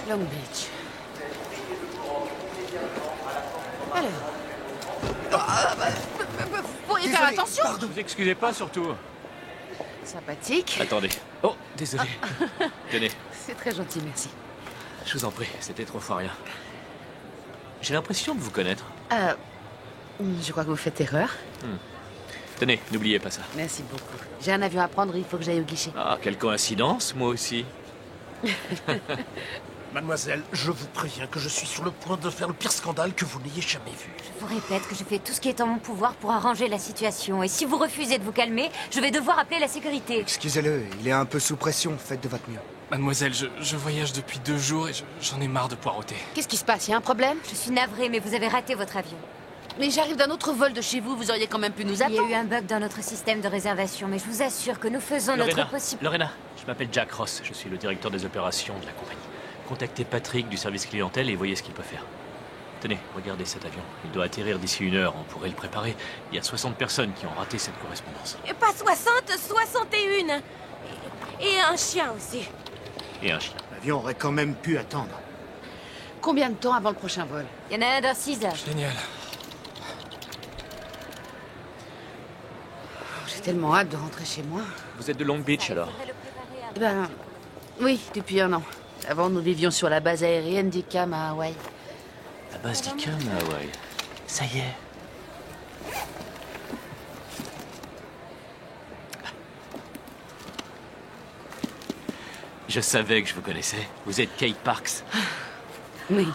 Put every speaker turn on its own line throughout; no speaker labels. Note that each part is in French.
Long Beach. Alors... Vous pourriez faire attention.
Pardon. Vous excusez pas, surtout.
Sympathique.
Attendez. Oh, désolé. Tenez,
C'est très gentil, merci.
je vous en prie, c'était trop fort rien. J'ai l'impression de vous connaître.
Je crois que vous faites erreur.
Tenez, n'oubliez pas ça.
Merci beaucoup. J'ai un avion à prendre, il faut que j'aille au guichet.
Ah, quelle coïncidence, moi aussi.
Mademoiselle, je vous préviens que je suis sur le point de faire le pire scandale que vous n'ayez jamais vu.
Je vous répète que je fais tout ce qui est en mon pouvoir pour arranger la situation. Et si vous refusez de vous calmer, je vais devoir appeler la sécurité.
Excusez-le, il est un peu sous pression, faites de votre mieux.
Mademoiselle, je voyage depuis 2 jours et j'en ai marre de poireauter.
Qu'est-ce qui se passe? Il y a un problème?
Je suis navrée, mais vous avez raté votre avion.
Mais j'arrive d'un autre vol de chez vous, vous auriez quand même pu nous
Il y a
attendre.
eu un bug dans notre système de réservation, mais je vous assure que nous faisons notre possible.
Lorena, je m'appelle Jack Ross, je suis le directeur des opérations de la compagnie. Contactez Patrick du service clientèle et voyez ce qu'il peut faire. Tenez, regardez cet avion. Il doit atterrir d'ici 1 heure, on pourrait le préparer. Il y a 60 personnes qui ont raté cette correspondance.
Et pas 60, 61. Et un chien aussi.
Et un chien.
L'avion aurait quand même pu attendre.
Combien de temps avant le prochain vol?
Il y en a un dans 6 heures.
Génial.
J'ai tellement hâte de rentrer chez moi.
Vous êtes de Long Beach alors?
Eh ben, oui, depuis 1 an. Avant, nous vivions sur la base aérienne d'Icam à Hawaï.
La base d'Icam à Hawaï. Ça y est. Je savais que je vous connaissais. Vous êtes Kate Parks.
Oui.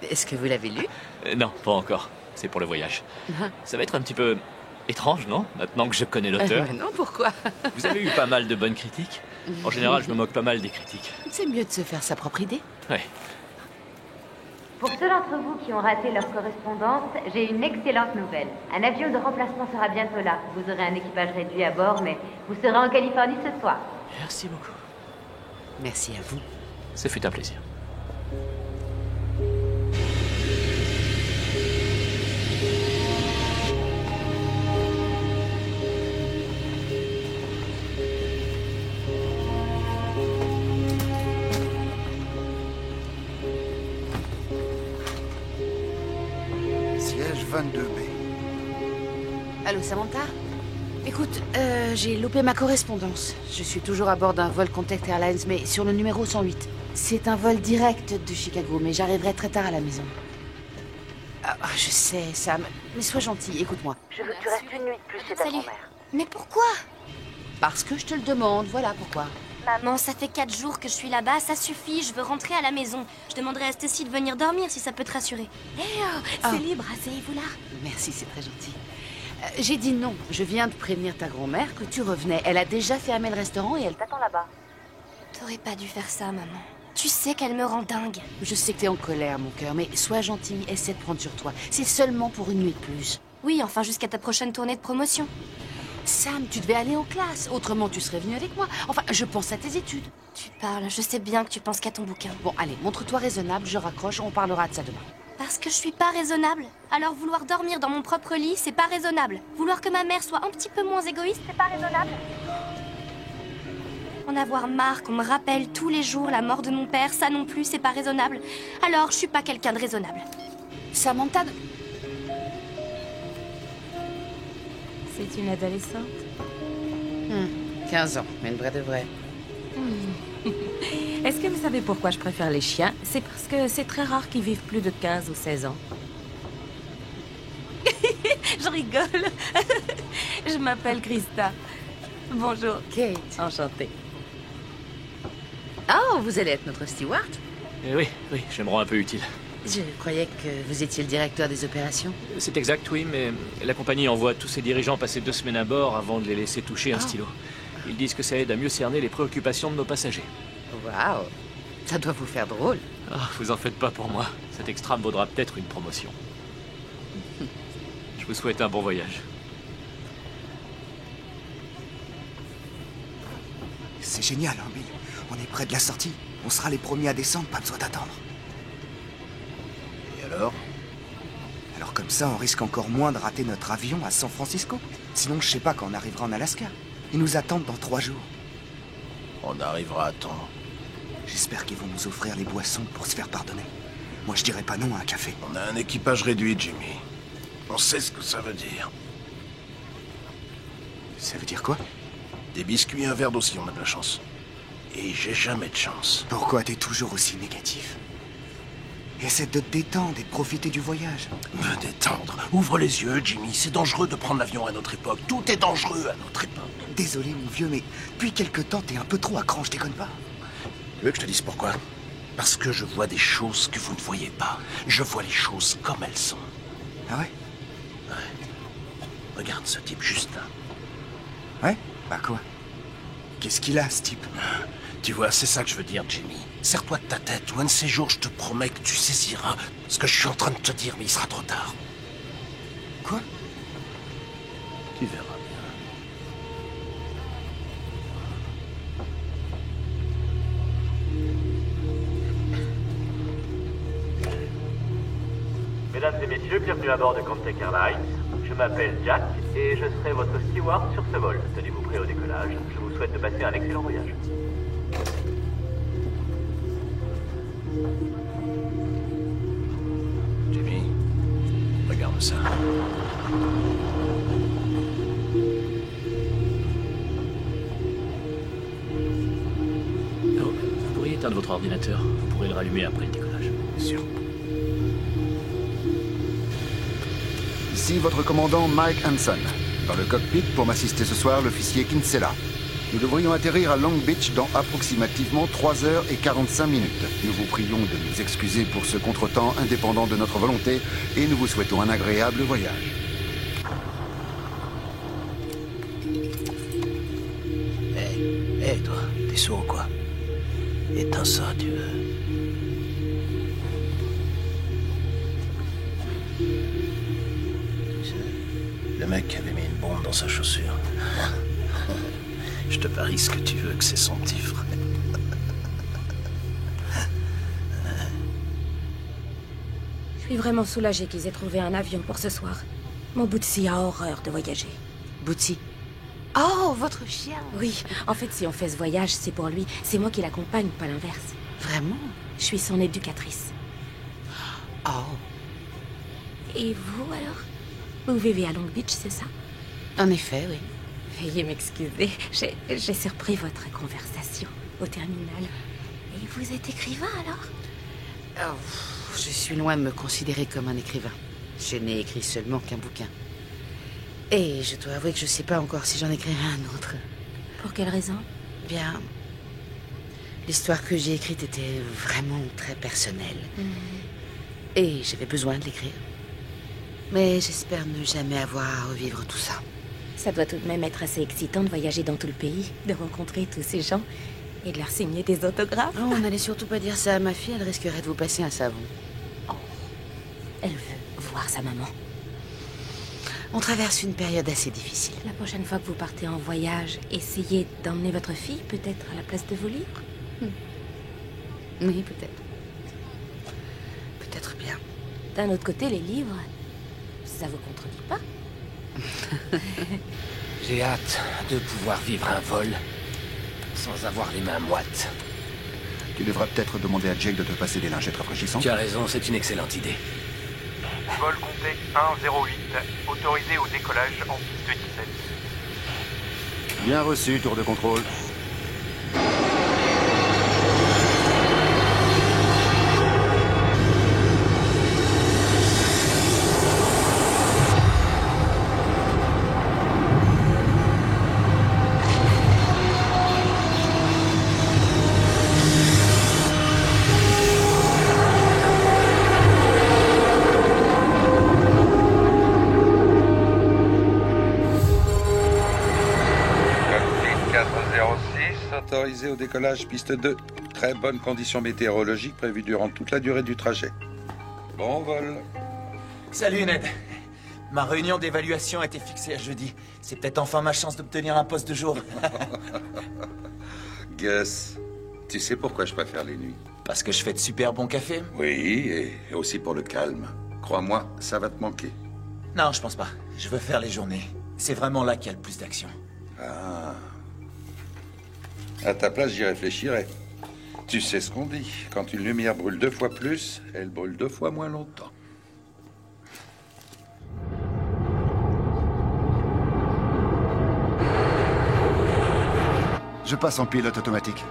Est-ce que vous l'avez lu?
Non, pas encore. C'est pour le voyage. Ça va être un petit peu étrange, non? Maintenant que je connais l'auteur.
Non, pourquoi?
Vous avez eu pas mal de bonnes critiques? En général, je me moque pas mal des critiques.
C'est mieux de se faire sa propre idée.
Ouais.
Pour ceux d'entre vous qui ont raté leur correspondance, j'ai une excellente nouvelle. Un avion de remplacement sera bientôt là. Vous aurez un équipage réduit à bord, mais vous serez en Californie ce soir.
Merci beaucoup.
Merci à vous.
Ça fut un plaisir.
Siège 22B.
Allô, Samantha? Écoute, j'ai loupé ma correspondance. Je suis toujours à bord d'un vol Contact Airlines, mais sur le numéro 108. C'est un vol direct de Chicago, mais j'arriverai très tard à la maison. Ah, je sais, Sam, mais sois gentil, écoute-moi.
Je veux que tu restes une nuit de plus chez ta
Salut.
grand-mère.
Mais pourquoi?
Parce que je te le demande, voilà pourquoi.
Maman, ça fait 4 jours que je suis là-bas, ça suffit, je veux rentrer à la maison. Je demanderai à Stacy de venir dormir si ça peut te rassurer. C'est libre, asseyez-vous là.
Merci, c'est très gentil. J'ai dit non. Je viens de prévenir ta grand-mère que tu revenais. Elle a déjà fermé le restaurant et elle t'attend là-bas.
T'aurais pas dû faire ça, maman. Tu sais qu'elle me rend dingue.
Je sais que t'es en colère, mon cœur, mais sois gentil, essaie de prendre sur toi. C'est seulement pour une nuit de plus.
Oui, enfin jusqu'à ta prochaine tournée de promotion.
Sam, tu devais aller en classe. Autrement, tu serais venu avec moi. Enfin, je pense à tes études.
Tu parles, je sais bien que tu penses qu'à ton bouquin.
Bon, allez, montre-toi raisonnable, je raccroche, on parlera de ça demain.
Parce que je suis pas raisonnable. Alors vouloir dormir dans mon propre lit, c'est pas raisonnable. Vouloir que ma mère soit un petit peu moins égoïste, c'est pas raisonnable. En avoir marre qu'on me rappelle tous les jours la mort de mon père, ça non plus, c'est pas raisonnable. Alors je suis pas quelqu'un de raisonnable.
Samantha...
C'est une adolescente.
15 ans, mais une vraie de vraie.
Est-ce que vous savez pourquoi je préfère les chiens? C'est parce que c'est très rare qu'ils vivent plus de 15 ou 16 ans. Je rigole. Je m'appelle Krista. Bonjour.
Kate.
Enchantée.
Oh, vous allez être notre steward?
Oui, je me rends un peu utile.
Je croyais que vous étiez le directeur des opérations.
C'est exact, oui, mais la compagnie envoie tous ses dirigeants passer 2 semaines à bord avant de les laisser toucher un stylo. Ils disent que ça aide à mieux cerner les préoccupations de nos passagers.
Waouh, ça doit vous faire drôle.
Ah, vous en faites pas pour moi. Cet extra me vaudra peut-être une promotion. Je vous souhaite un bon voyage.
C'est génial, hein, Bill. On est près de la sortie. On sera les premiers à descendre, pas besoin d'attendre. Et alors? Alors comme ça, on risque encore moins de rater notre avion à San Francisco. Sinon, je sais pas quand on arrivera en Alaska. Ils nous attendent dans 3 jours.
On arrivera à temps.
J'espère qu'ils vont nous offrir les boissons pour se faire pardonner. Moi, je dirais pas non à un café.
On a un équipage réduit, Jimmy. On sait ce que ça veut dire.
Ça veut dire quoi?
Des biscuits et un verre d'eau si on a de la chance. Et j'ai jamais de chance.
Pourquoi t'es toujours aussi négatif? Essaie de te détendre et de profiter du voyage.
Me détendre. Ouvre les yeux, Jimmy. C'est dangereux de prendre l'avion à notre époque. Tout est dangereux à notre époque.
Désolé, mon vieux, mais depuis quelque temps, t'es un peu trop à cran, je déconne pas.
Tu veux que je te dise pourquoi? Parce que je vois des choses que vous ne voyez pas. Je vois les choses comme elles sont.
Ah ouais?
Regarde ce type juste là.
Ouais? Bah quoi? Qu'est-ce qu'il a, ce type?
Tu vois, c'est ça que je veux dire, Jimmy. Serre-toi de ta tête, ou un de ces jours, je te promets que tu saisiras ce que je suis en train de te dire, mais il sera trop tard.
Quoi?
Tu verras bien.
Mesdames et messieurs, bienvenue à bord de Comtech Airlines. Je m'appelle Jack et je serai votre steward sur ce vol. Tenez-vous prêts au décollage. Je vous souhaite de passer un excellent voyage.
Jimmy, regarde ça.
Oh, vous pourriez éteindre votre ordinateur. Vous pourrez le rallumer après le décollage.
Bien sûr.
Ici votre commandant Mike Hanson. Dans le cockpit, pour m'assister ce soir, l'officier Kinsella. Nous devrions atterrir à Long Beach dans approximativement 3h45 minutes. Nous vous prions de nous excuser pour ce contretemps indépendant de notre volonté et nous vous souhaitons un agréable voyage.
Hé, toi, t'es sourd ou quoi? Éteins ça, tu veux. Le mec avait mis une bombe dans sa chaussure. Je te parie ce que tu veux que c'est son petit frère.
Je suis vraiment soulagée qu'ils aient trouvé un avion pour ce soir. Mon Bootsy a horreur de voyager.
Bootsy. Oh, votre chien.
Oui, en fait, si on fait ce voyage, c'est pour lui. C'est moi qui l'accompagne, pas l'inverse.
Vraiment?
Je suis son éducatrice.
Oh.
Et vous, alors? Vous vivez à Long Beach, c'est ça?
En effet, oui.
Veuillez m'excuser, j'ai surpris votre conversation au terminal. Et vous êtes écrivain, alors?
Oh, je suis loin de me considérer comme un écrivain. Je n'ai écrit seulement qu'un bouquin. Et je dois avouer que je sais pas encore si j'en écrirai un autre.
Pour quelle raison?
Bien... L'histoire que j'ai écrite était vraiment très personnelle. Et j'avais besoin de l'écrire. Mais j'espère ne jamais avoir à revivre tout ça.
Ça doit tout de même être assez excitant de voyager dans tout le pays, de rencontrer tous ces gens et de leur signer des autographes.
Oh, n'allez surtout pas dire ça à ma fille, elle risquerait de vous passer un savon.
Oh. Elle veut voir sa maman.
On traverse une période assez difficile.
La prochaine fois que vous partez en voyage, essayez d'emmener votre fille, peut-être à la place de vos livres.
Oui, peut-être. Peut-être bien.
D'un autre côté, les livres, ça vous contredit pas?
J'ai hâte de pouvoir vivre un vol sans avoir les mains moites.
Tu devras peut-être demander à Jake de te passer des lingettes rafraîchissantes.
Tu as raison, c'est une excellente idée.
Vol Comtech 108, autorisé au décollage en piste 17.
Bien reçu, tour de contrôle.
Autorisé au décollage piste 2. Très bonnes conditions météorologiques prévues durant toute la durée du trajet. Bon vol.
Salut Ned. Ma réunion d'évaluation a été fixée à jeudi. C'est peut-être enfin ma chance d'obtenir un poste de jour.
Gus, tu sais pourquoi je préfère les nuits?
Parce que je fais de super bons cafés?
Oui, et aussi pour le calme. Crois-moi, ça va te manquer.
Non, je pense pas. Je veux faire les journées. C'est vraiment là qu'il y a le plus d'action.
Ah. À ta place, j'y réfléchirais. Tu sais ce qu'on dit. Quand une lumière brûle 2 fois plus, elle brûle 2 fois moins longtemps.
Je passe en pilote automatique.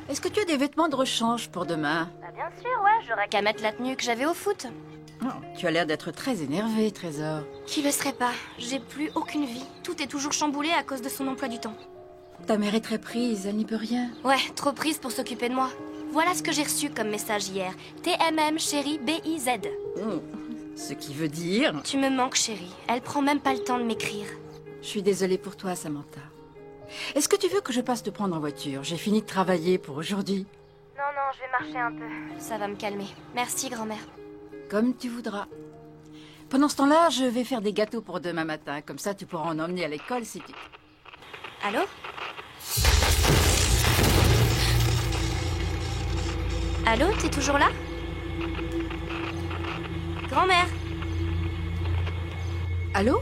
Est-ce que tu as des vêtements de rechange pour demain?
Bah bien sûr, ouais, j'aurais qu'à mettre la tenue que j'avais au foot.
Oh, tu as l'air d'être très énervé, Trésor.
Qui le serait pas? J'ai plus aucune vie. Tout est toujours chamboulé à cause de son emploi du temps.
Ta mère est très prise, elle n'y peut rien.
Ouais, trop prise pour s'occuper de moi. Voilà ce que j'ai reçu comme message hier. TMM, chérie, BIZ.
Ce qui veut dire...
Tu me manques, chérie. Elle prend même pas le temps de m'écrire.
Je suis désolée pour toi, Samantha. Est-ce que tu veux que je passe te prendre en voiture? J'ai fini de travailler pour aujourd'hui.
Non, je vais marcher un peu. Ça va me calmer. Merci, grand-mère.
Comme tu voudras. Pendant ce temps-là, je vais faire des gâteaux pour demain matin. Comme ça, tu pourras en emmener à l'école si tu...
Allô? Allô, t'es toujours là? Grand-mère?
Allô?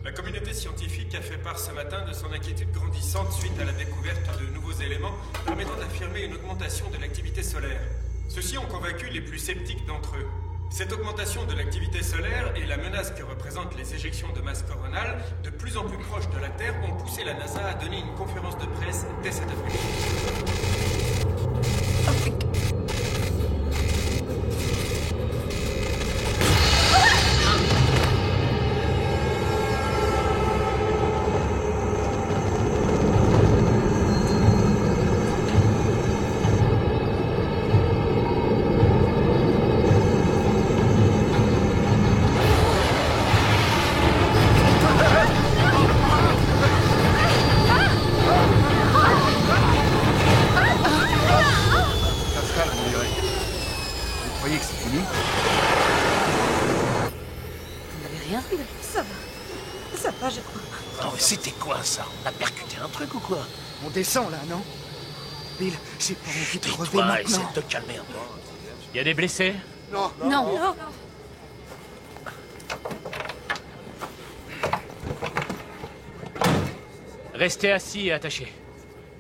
La communauté scientifique a fait part ce matin de son inquiétude grandissante suite à la découverte de nouveaux éléments permettant d'affirmer une augmentation de l'activité solaire. Ceux-ci ont convaincu les plus sceptiques d'entre eux. Cette augmentation de l'activité solaire et la menace que représentent les éjections de masse coronale, de plus en plus proches de la Terre, ont poussé la NASA à donner une conférence de presse dès cet après-midi.
C'était quoi ça? On a percuté un truc ou quoi?
On descend là, non? Bill, j'ai pas envie de crever
Tais-toi,
maintenant.
essaie de te calmer un peu.
Il y a des blessés?
Non.
Non.
Restez assis et attachés.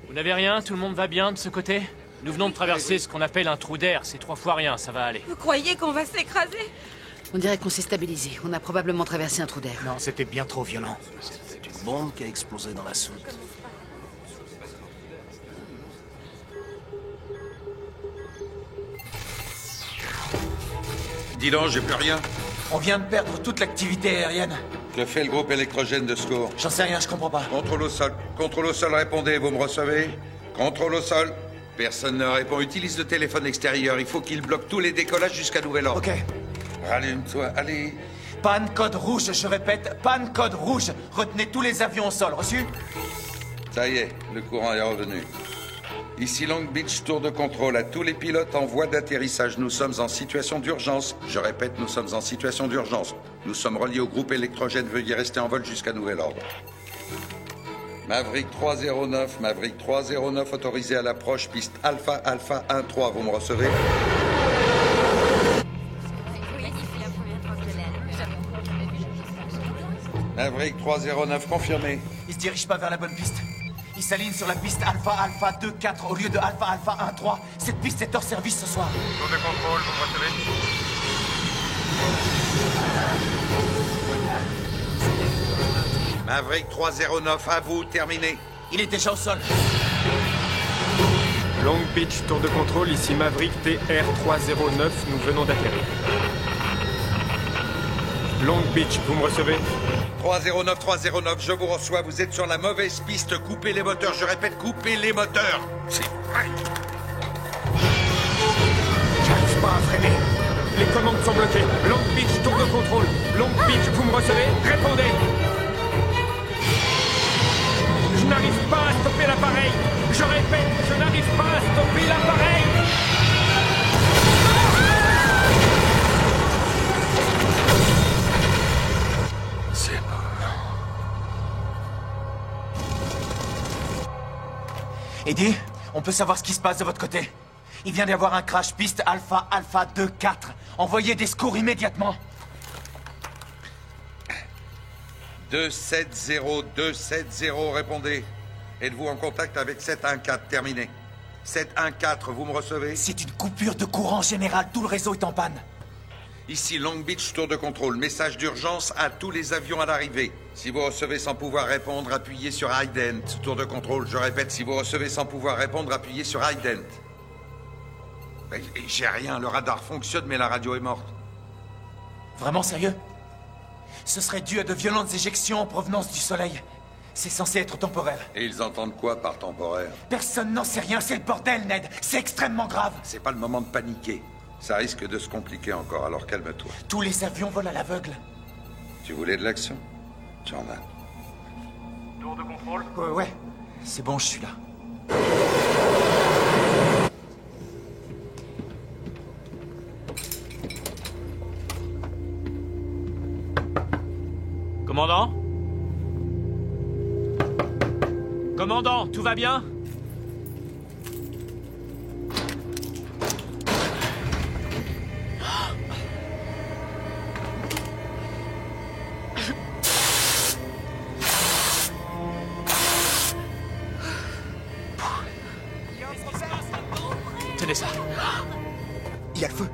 Vous n'avez rien? Tout le monde va bien de ce côté? Nous venons de traverser ce qu'on appelle un trou d'air. C'est 3 fois rien, ça va aller.
Vous croyez qu'on va s'écraser?
On dirait qu'on s'est stabilisé. On a probablement traversé un trou d'air.
Non, c'était bien trop violent. C'était une bombe qui a explosé dans la soute.
Dis donc, j'ai plus rien.
On vient de perdre toute l'activité aérienne.
Que fait le groupe électrogène de secours?
J'en sais rien, je comprends pas.
Contrôle au sol. Contrôle au sol, répondez, vous me recevez? Contrôle au sol. Personne ne répond. Utilise le téléphone extérieur. Il faut qu'il bloque tous les décollages jusqu'à nouvel ordre.
Ok.
Rallume-toi, allez.
Panne code rouge, je répète, panne code rouge. Retenez tous les avions au sol, reçu?
Ça y est, le courant est revenu. Ici Long Beach, tour de contrôle à tous les pilotes en voie d'atterrissage. Nous sommes en situation d'urgence. Je répète, nous sommes en situation d'urgence. Nous sommes reliés au groupe électrogène. Veuillez rester en vol jusqu'à nouvel ordre. Maverick 309, autorisé à l'approche, piste Alpha 1-3. Vous me recevez? Maverick 309, confirmé.
Il se dirige pas vers la bonne piste. Il s'aligne sur la piste Alpha 2-4 au lieu de Alpha 1-3. Cette piste est hors service ce soir.
Tour de contrôle, vous me recevez?
Maverick 309, à vous, terminé.
Il est déjà au sol.
Long Beach, tour de contrôle, ici Maverick TR309, nous venons d'atterrir. Long Beach, vous me recevez?
309, je vous reçois, vous êtes sur la mauvaise piste, coupez les moteurs, je répète, coupez les moteurs. C'est vrai.
J'arrive pas à freiner.
les commandes sont bloquées. Long Beach, tour de contrôle. Long Beach, vous me recevez? Répondez. Je n'arrive pas à stopper l'appareil. Je répète, je n'arrive pas à stopper l'appareil.
C'est bon.
Eddie, on peut savoir ce qui se passe de votre côté? Il vient d'y avoir un crash piste Alpha Alpha 2-4. Envoyez des secours immédiatement.
270, répondez. Êtes-vous en contact avec 714? Terminé. 714, vous me recevez?
C'est une coupure de courant général. Tout le réseau est en panne.
Ici Long Beach, tour de contrôle. Message d'urgence à tous les avions à l'arrivée. Si vous recevez sans pouvoir répondre, appuyez sur Ident. Tour de contrôle, je répète, si vous recevez sans pouvoir répondre, appuyez sur Ident. J'ai rien, le radar fonctionne, mais la radio est morte.
Vraiment sérieux? Ce serait dû à de violentes éjections en provenance du soleil. C'est censé être temporaire.
Et ils entendent quoi par temporaire?
Personne n'en sait rien, c'est le bordel, Ned. C'est extrêmement grave.
C'est pas le moment de paniquer. Ça risque de se compliquer encore, alors calme-toi.
Tous les avions volent à l'aveugle.
Tu voulais de l'action? Tu en as.
Tour de contrôle?
Ouais. C'est bon, je suis là.
Commandant? Commandant, tout va bien? Tenez ça.
Il y a le feu.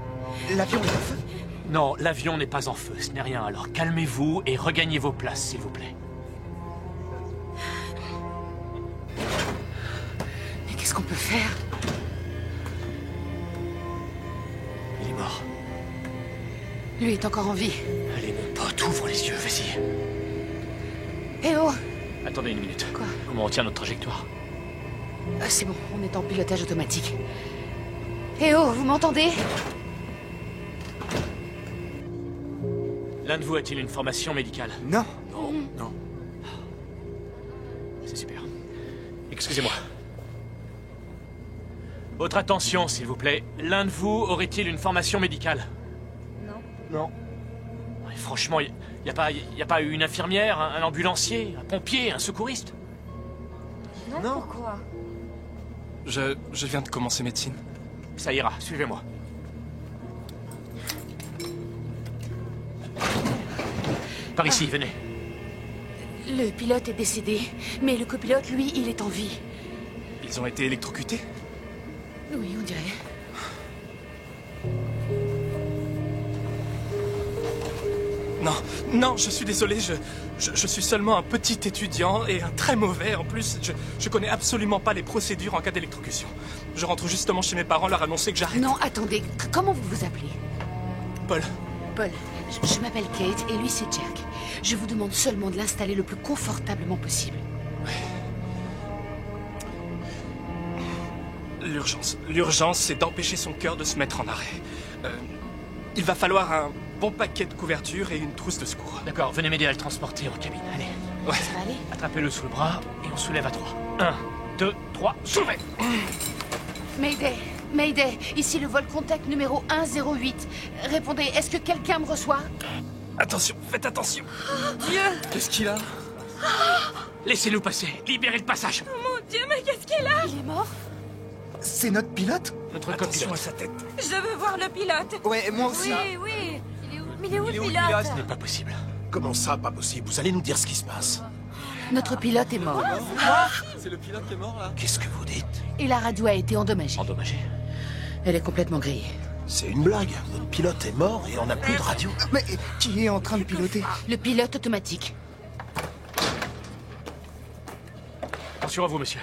L'avion est en feu.
Non, l'avion n'est pas en feu, ce n'est rien. Alors calmez-vous et regagnez vos places, s'il vous plaît.
Mais qu'est-ce qu'on peut faire?
Il est mort.
Lui est encore en vie.
Allez, mon pote, ouvre les yeux, vas-y.
Eh oh!
Attendez une minute.
Quoi?
Comment on tient notre trajectoire?
C'est bon, on est en pilotage automatique. Eh oh, vous m'entendez?
L'un de vous a-t-il une formation médicale?
Non.
Non. C'est super. Excusez-moi. Votre attention, s'il vous plaît. L'un de vous aurait-il une formation médicale?
Non.
Ouais, franchement, y a pas une infirmière, un ambulancier, un pompier, un secouriste?
Non. Pourquoi?
Je viens de commencer médecine.
Ça ira, suivez-moi. Par ici, venez.
Le pilote est décédé, mais le copilote, lui, il est en vie.
Ils ont été électrocutés?
Oui, on dirait.
Non, je suis désolé, je suis seulement un petit étudiant et un très mauvais. En plus, je connais absolument pas les procédures en cas d'électrocution. Je rentre justement chez mes parents leur annoncer que j'arrête.
Non, attendez, comment vous vous appelez?
Paul.
Paul, je m'appelle Kate et lui c'est Jack. Je vous demande seulement de l'installer le plus confortablement possible.
L'urgence, c'est d'empêcher son cœur de se mettre en arrêt. Il va falloir un bon paquet de couverture et une trousse de secours.
D'accord, venez m'aider à le transporter en cabine. Allez.
Ouais.
Ça va aller?
Attrapez-le sous le bras et on soulève à 3. 1, 2, 3, soulevez!
Mayday, ici le vol contact numéro 108. Répondez, est-ce que quelqu'un me reçoit?
Attention, faites attention.
Dieu!
Qu'est-ce qu'il a?
Laissez-nous passer, libérez le passage.
Mon Dieu, mais qu'est-ce qu'il a?
Il est mort?
C'est notre pilote?
Notre
Attention
copilote.
à sa tête.
Je veux voir le pilote.
Ouais, moi aussi.
Oui. Il est où le pilote?
Ce n'est pas possible.
Comment ça, pas possible? Vous allez nous dire ce qui se passe.
Notre pilote est mort.
C'est le pilote qui est mort, là?
Qu'est-ce que vous dites?
Et la radio a été endommagée.
Endommagé.
Elle est complètement grillée.
C'est une blague. Notre pilote est mort et on n'a plus de radio.
Mais qui est en train de piloter?
Le pilote automatique.
Attention à vous, monsieur.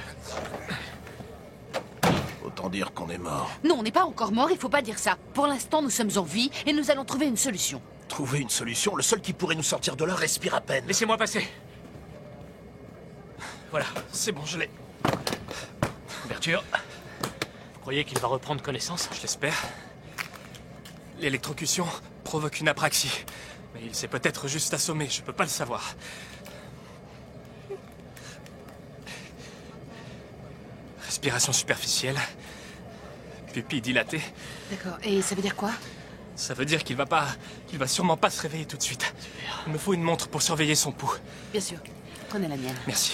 Autant dire qu'on est mort.
Non, on n'est pas encore mort, il faut pas dire ça. Pour l'instant, nous sommes en vie et nous allons trouver une solution.
Trouver une solution, le seul qui pourrait nous sortir de là respire à peine.
Laissez-moi passer. Voilà.
C'est bon, je l'ai.
Ouverture. Vous croyez qu'il va reprendre connaissance?
Je l'espère. l'électrocution provoque une apraxie. Mais il s'est peut-être juste assommé, je peux pas le savoir. Respiration superficielle. Pupille dilatée.
D'accord, et ça veut dire quoi?
Ça veut dire qu'il va sûrement pas se réveiller tout de suite. Il me faut une montre pour surveiller son pouls.
Bien sûr. Prenez la mienne.
Merci.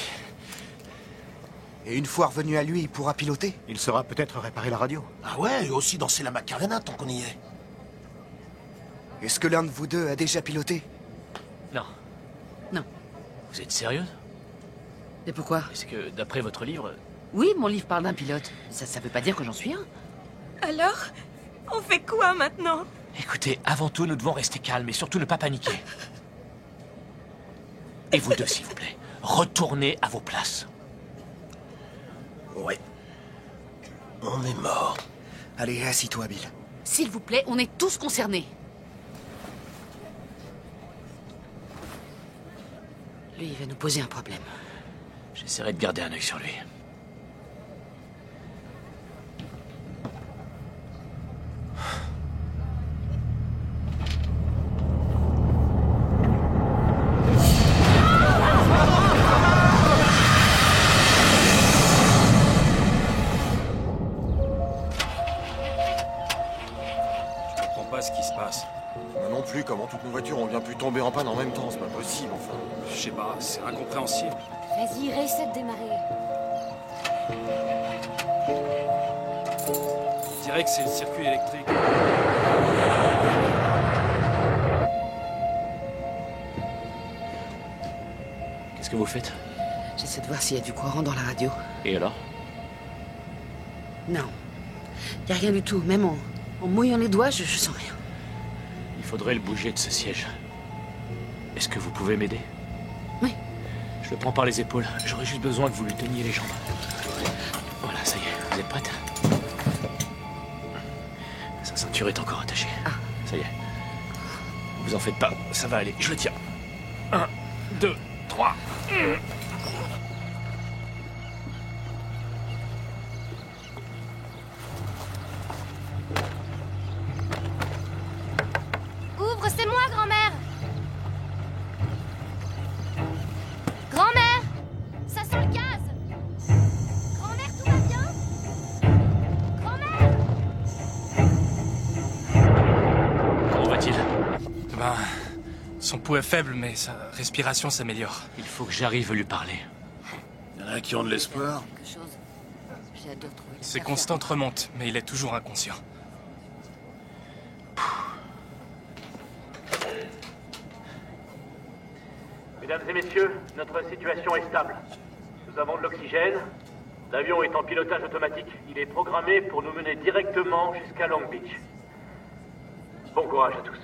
Et une fois revenu à lui, il pourra piloter?
Il saura peut-être réparer la radio. Ah ouais, et aussi danser la Macarena tant qu'on y est.
Est-ce que l'un de vous deux a déjà piloté?
Non.
Non.
Vous êtes sérieuse?
Et pourquoi?
Est-ce que, d'après votre livre...
Oui, mon livre parle d'un pilote. Ça veut pas dire que j'en suis un.
Alors, on fait quoi maintenant?
Écoutez, avant tout, nous devons rester calmes et surtout ne pas paniquer. Et vous deux, s'il vous plaît, retournez à vos places.
Ouais. On est mort.
Allez, assis-toi, Bill.
S'il vous plaît, on est tous concernés. Lui, il va nous poser un problème.
J'essaierai de garder un œil sur lui.
Ce qui se passe. Moi non plus, comment toutes nos voitures ont bien pu tomber en panne en même temps, c'est pas possible, enfin.
Je sais pas, c'est incompréhensible.
Vas-y, reset démarrer.
Je dirais que c'est le circuit électrique.
Qu'est-ce que vous faites?
J'essaie de voir s'il y a du courant dans la radio.
Et alors?
Non. Il y a rien du tout. Même en mouillant les doigts, je sens rien.
Il faudrait le bouger de ce siège. Est-ce que vous pouvez m'aider?
Oui.
Je le prends par les épaules. J'aurais juste besoin que vous lui teniez les jambes. Voilà, ça y est. Vous êtes prête? Sa ceinture est encore attachée.
Ah.
Ça y est. Vous en faites pas. Ça va aller. Je le tiens. 1, 2, 3.
Ouvre, c'est moi, grand-mère. Grand-mère, ça sent le gaz. Grand-mère, tout va bien? Grand-mère.
Comment va-t-il?
Ben, son pouls est faible, mais sa respiration s'améliore.
Il faut que j'arrive à lui parler.
Il y en a qui ont de l'espoir.
Ses constantes remontent, mais il est toujours inconscient.
Mesdames et messieurs, notre situation est stable. Nous avons de l'oxygène. L'avion est en pilotage automatique. Il est programmé pour nous mener directement jusqu'à Long Beach. Bon courage à tous.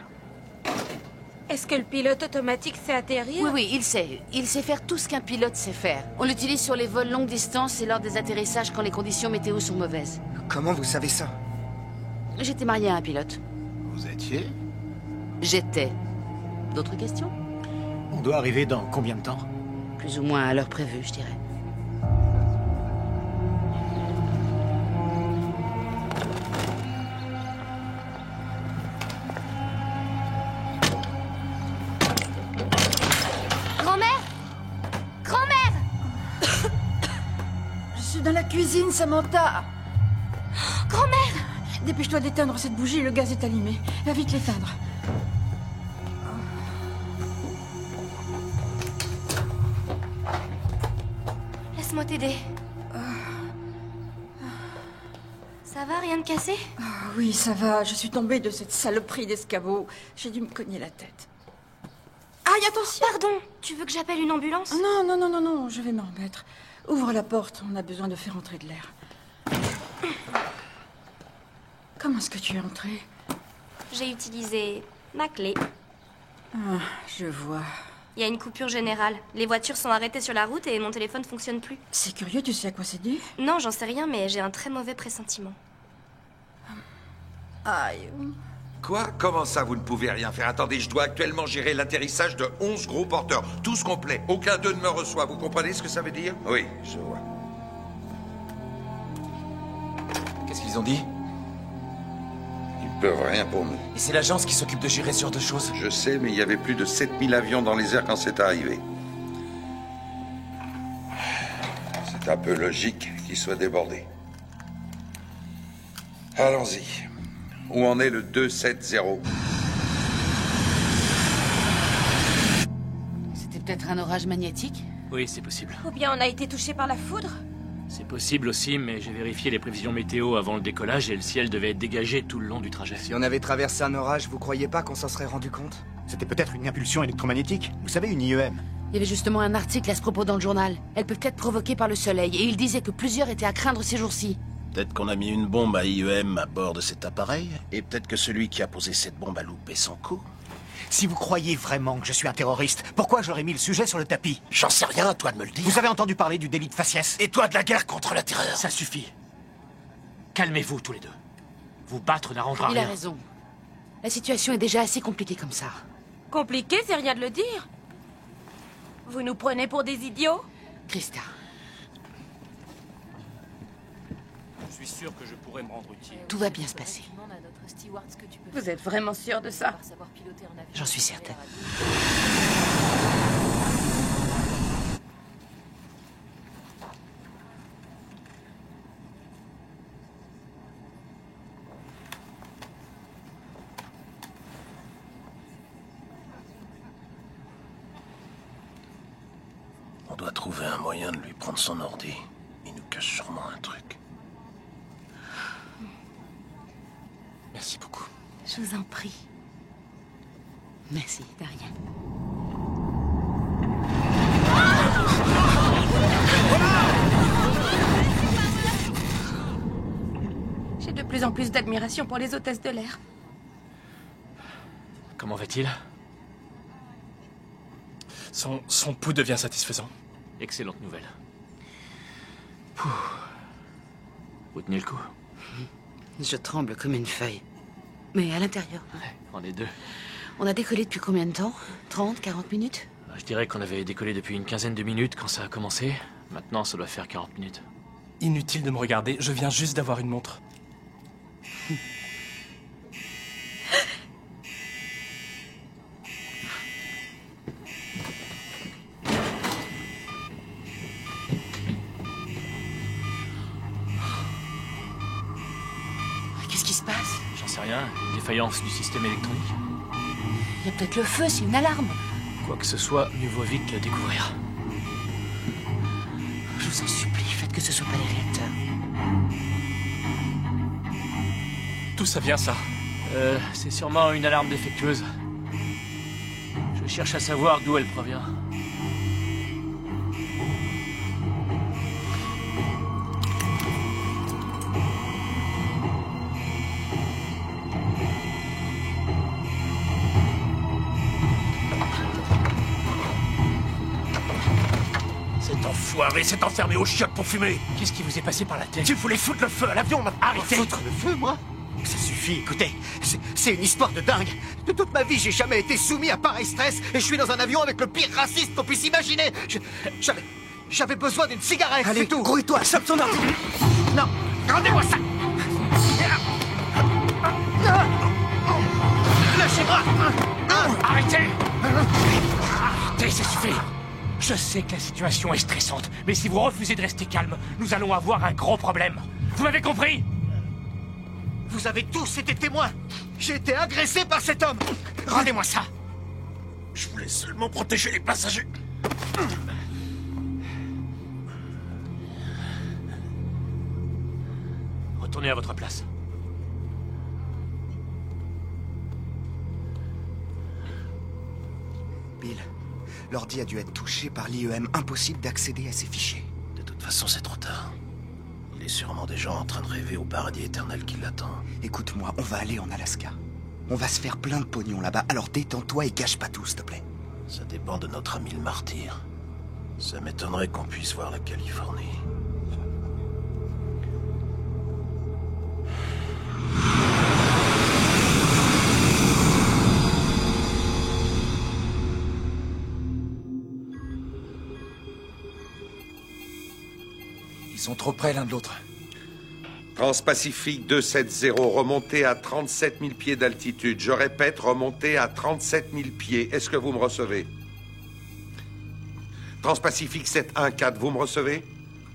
Est-ce que le pilote automatique sait atterrir?
Oui, oui, il sait. Il sait faire tout ce qu'un pilote sait faire. On l'utilise sur les vols longue distance et lors des atterrissages quand les conditions météo sont mauvaises.
Comment vous savez ça?
J'étais mariée à un pilote.
Vous étiez?
J'étais. D'autres questions?
On doit arriver dans combien de temps?
Plus ou moins à l'heure prévue, je dirais.
Grand-mère. Grand-mère.
Je suis dans la cuisine, Samantha.
Grand-mère.
Dépêche-toi d'éteindre cette bougie, le gaz est allumé. Va vite l'éteindre.
Laisse-moi t'aider. Ça va, rien de cassé?
Ah oui, ça va. Je suis tombée de cette saloperie d'escabeau. J'ai dû me cogner la tête. Aïe, attention!
Pardon, tu veux que j'appelle une ambulance?
Non, non, non, non, non, je vais m'en remettre. Ouvre la porte, on a besoin de faire entrer de l'air. Comment est-ce que tu es entrée?
J'ai utilisé ma clé.
Ah, je vois.
Il y a une coupure générale. Les voitures sont arrêtées sur la route et mon téléphone fonctionne plus.
C'est curieux, tu sais à quoi c'est dû?
Non, j'en sais rien, mais j'ai un très mauvais pressentiment.
Aïe.
Quoi? Comment ça, vous ne pouvez rien faire? Attendez, je dois actuellement gérer l'atterrissage de 11 gros porteurs, tous complets. Aucun d'eux ne me reçoit. Vous comprenez ce que ça veut dire? Oui, je vois.
Qu'est-ce qu'ils ont dit?
Ils peuvent rien pour nous.
Et c'est l'agence qui s'occupe de gérer ce genre de choses.
Je sais, mais il y avait plus de 7000 avions dans les airs quand c'est arrivé. C'est un peu logique qu'ils soient débordés. Allons-y. Où en est le 270?
C'était peut-être un orage magnétique?
Oui, c'est possible.
Ou bien on a été touché par la foudre?
C'est possible aussi, mais j'ai vérifié les prévisions météo avant le décollage et le ciel devait être dégagé tout le long du trajet.
Si on avait traversé un orage, vous croyez pas qu'on s'en serait rendu compte?
C'était peut-être une impulsion électromagnétique. Vous savez, une IEM.
Il y avait justement un article à ce propos dans le journal. Elles peuvent être provoquées par le soleil, et il disait que plusieurs étaient à craindre ces jours-ci.
Peut-être qu'on a mis une bombe à IEM à bord de cet appareil, et peut-être que celui qui a posé cette bombe a loupé son coup.
Si vous croyez vraiment que je suis un terroriste, pourquoi j'aurais mis le sujet sur le tapis?
J'en sais rien, à toi de me le dire.
Vous avez entendu parler du délit de faciès?
Et toi de la guerre contre la terreur?
Ça suffit. Calmez-vous tous les deux. Vous battre n'arrangera rien.
Il a raison. La situation est déjà assez compliquée comme ça.
Compliqué, c'est rien de le dire. Vous nous prenez pour des idiots?
Krista.
Je suis sûr que je pourrais me rendre utile.
Tout va bien se passer.
Vous êtes vraiment sûr de ça?
J'en suis certaine.
On doit trouver un moyen de lui prendre son ordi. Il nous cache sûrement un truc.
Merci beaucoup.
Je vous en prie.
Merci.
De rien. J'ai de plus en plus d'admiration pour les hôtesses de l'air.
Comment va-t-il?
Son pouls devient satisfaisant.
Excellente nouvelle. Pouh. Vous tenez le coup?
Je tremble comme une feuille. Mais à l'intérieur.
Prenez deux.
On a décollé depuis combien de temps? 30, 40 minutes?
Je dirais qu'on avait décollé depuis une quinzaine de minutes quand ça a commencé. Maintenant, ça doit faire 40 minutes.
Inutile de me regarder, je viens juste d'avoir une montre.
Qu'est-ce qui se passe?
J'en sais rien. Une défaillance du système électronique.
Il y a peut-être le feu, c'est une alarme.
Quoi que ce soit, mieux vaut vite le découvrir.
Je vous en supplie, faites que ce soit pas les réacteurs.
D'où ça vient, ça?
C'est sûrement une alarme défectueuse. Je cherche à savoir d'où elle provient.
Cet enfoiré s'est enfermé au chiottes pour fumer.
Qu'est-ce qui vous est passé par la tête?
Tu voulais foutre le feu à l'avion, arrêtez.
Foutre le feu, moi? Ça suffit, écoutez. C'est une histoire de dingue. De toute ma vie, j'ai jamais été soumis à pareil stress et je suis dans un avion avec le pire raciste qu'on puisse imaginer. J'avais besoin d'une cigarette,
Allez,
c'est tout.
grouille-toi, chope son ordi.
Non, rendez-moi ça. Lâchez-moi.
Arrêtez! Arrêtez, ça suffit! Je sais que la situation est stressante, mais si vous refusez de rester calme, nous allons avoir un gros problème. Vous m'avez compris?
Vous avez tous été témoins. J'ai été agressé par cet homme. Rendez-moi ça.
Je voulais seulement protéger les passagers.
Retournez à votre place.
Bill, l'ordi a dû être touché par l'IEM. Impossible d'accéder à ces fichiers.
De toute façon, c'est trop tard. Il est sûrement des gens en train de rêver au paradis éternel qui l'attend.
Écoute-moi, on va aller en Alaska. On va se faire plein de pognon là-bas, alors détends-toi et gâche pas tout, s'il te plaît.
Ça dépend de notre ami le martyr. Ça m'étonnerait qu'on puisse voir la Californie.
Ils sont trop près l'un de l'autre.
Transpacifique 270, remontez à 37 000 pieds d'altitude. Je répète, remontez à 37 000 pieds. Est-ce que vous me recevez? Transpacifique 714, vous me recevez?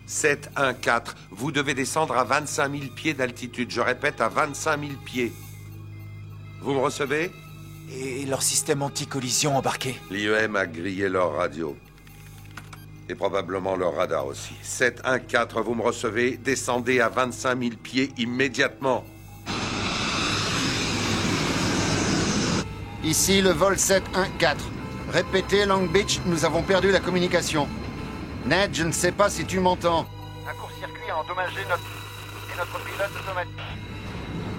714, vous devez descendre à 25 000 pieds d'altitude. Je répète, à 25 000 pieds. Vous me recevez?
Et leur système anti-collision embarqué?
L'IEM a grillé leur radio. Et probablement leur radar aussi. 714, vous me recevez? Descendez à 25 000 pieds immédiatement.
Ici le vol 714. Répétez, Long Beach, nous avons perdu la communication. Ned, je ne sais pas si tu m'entends.
Un court-circuit a endommagé notre pilote automatique.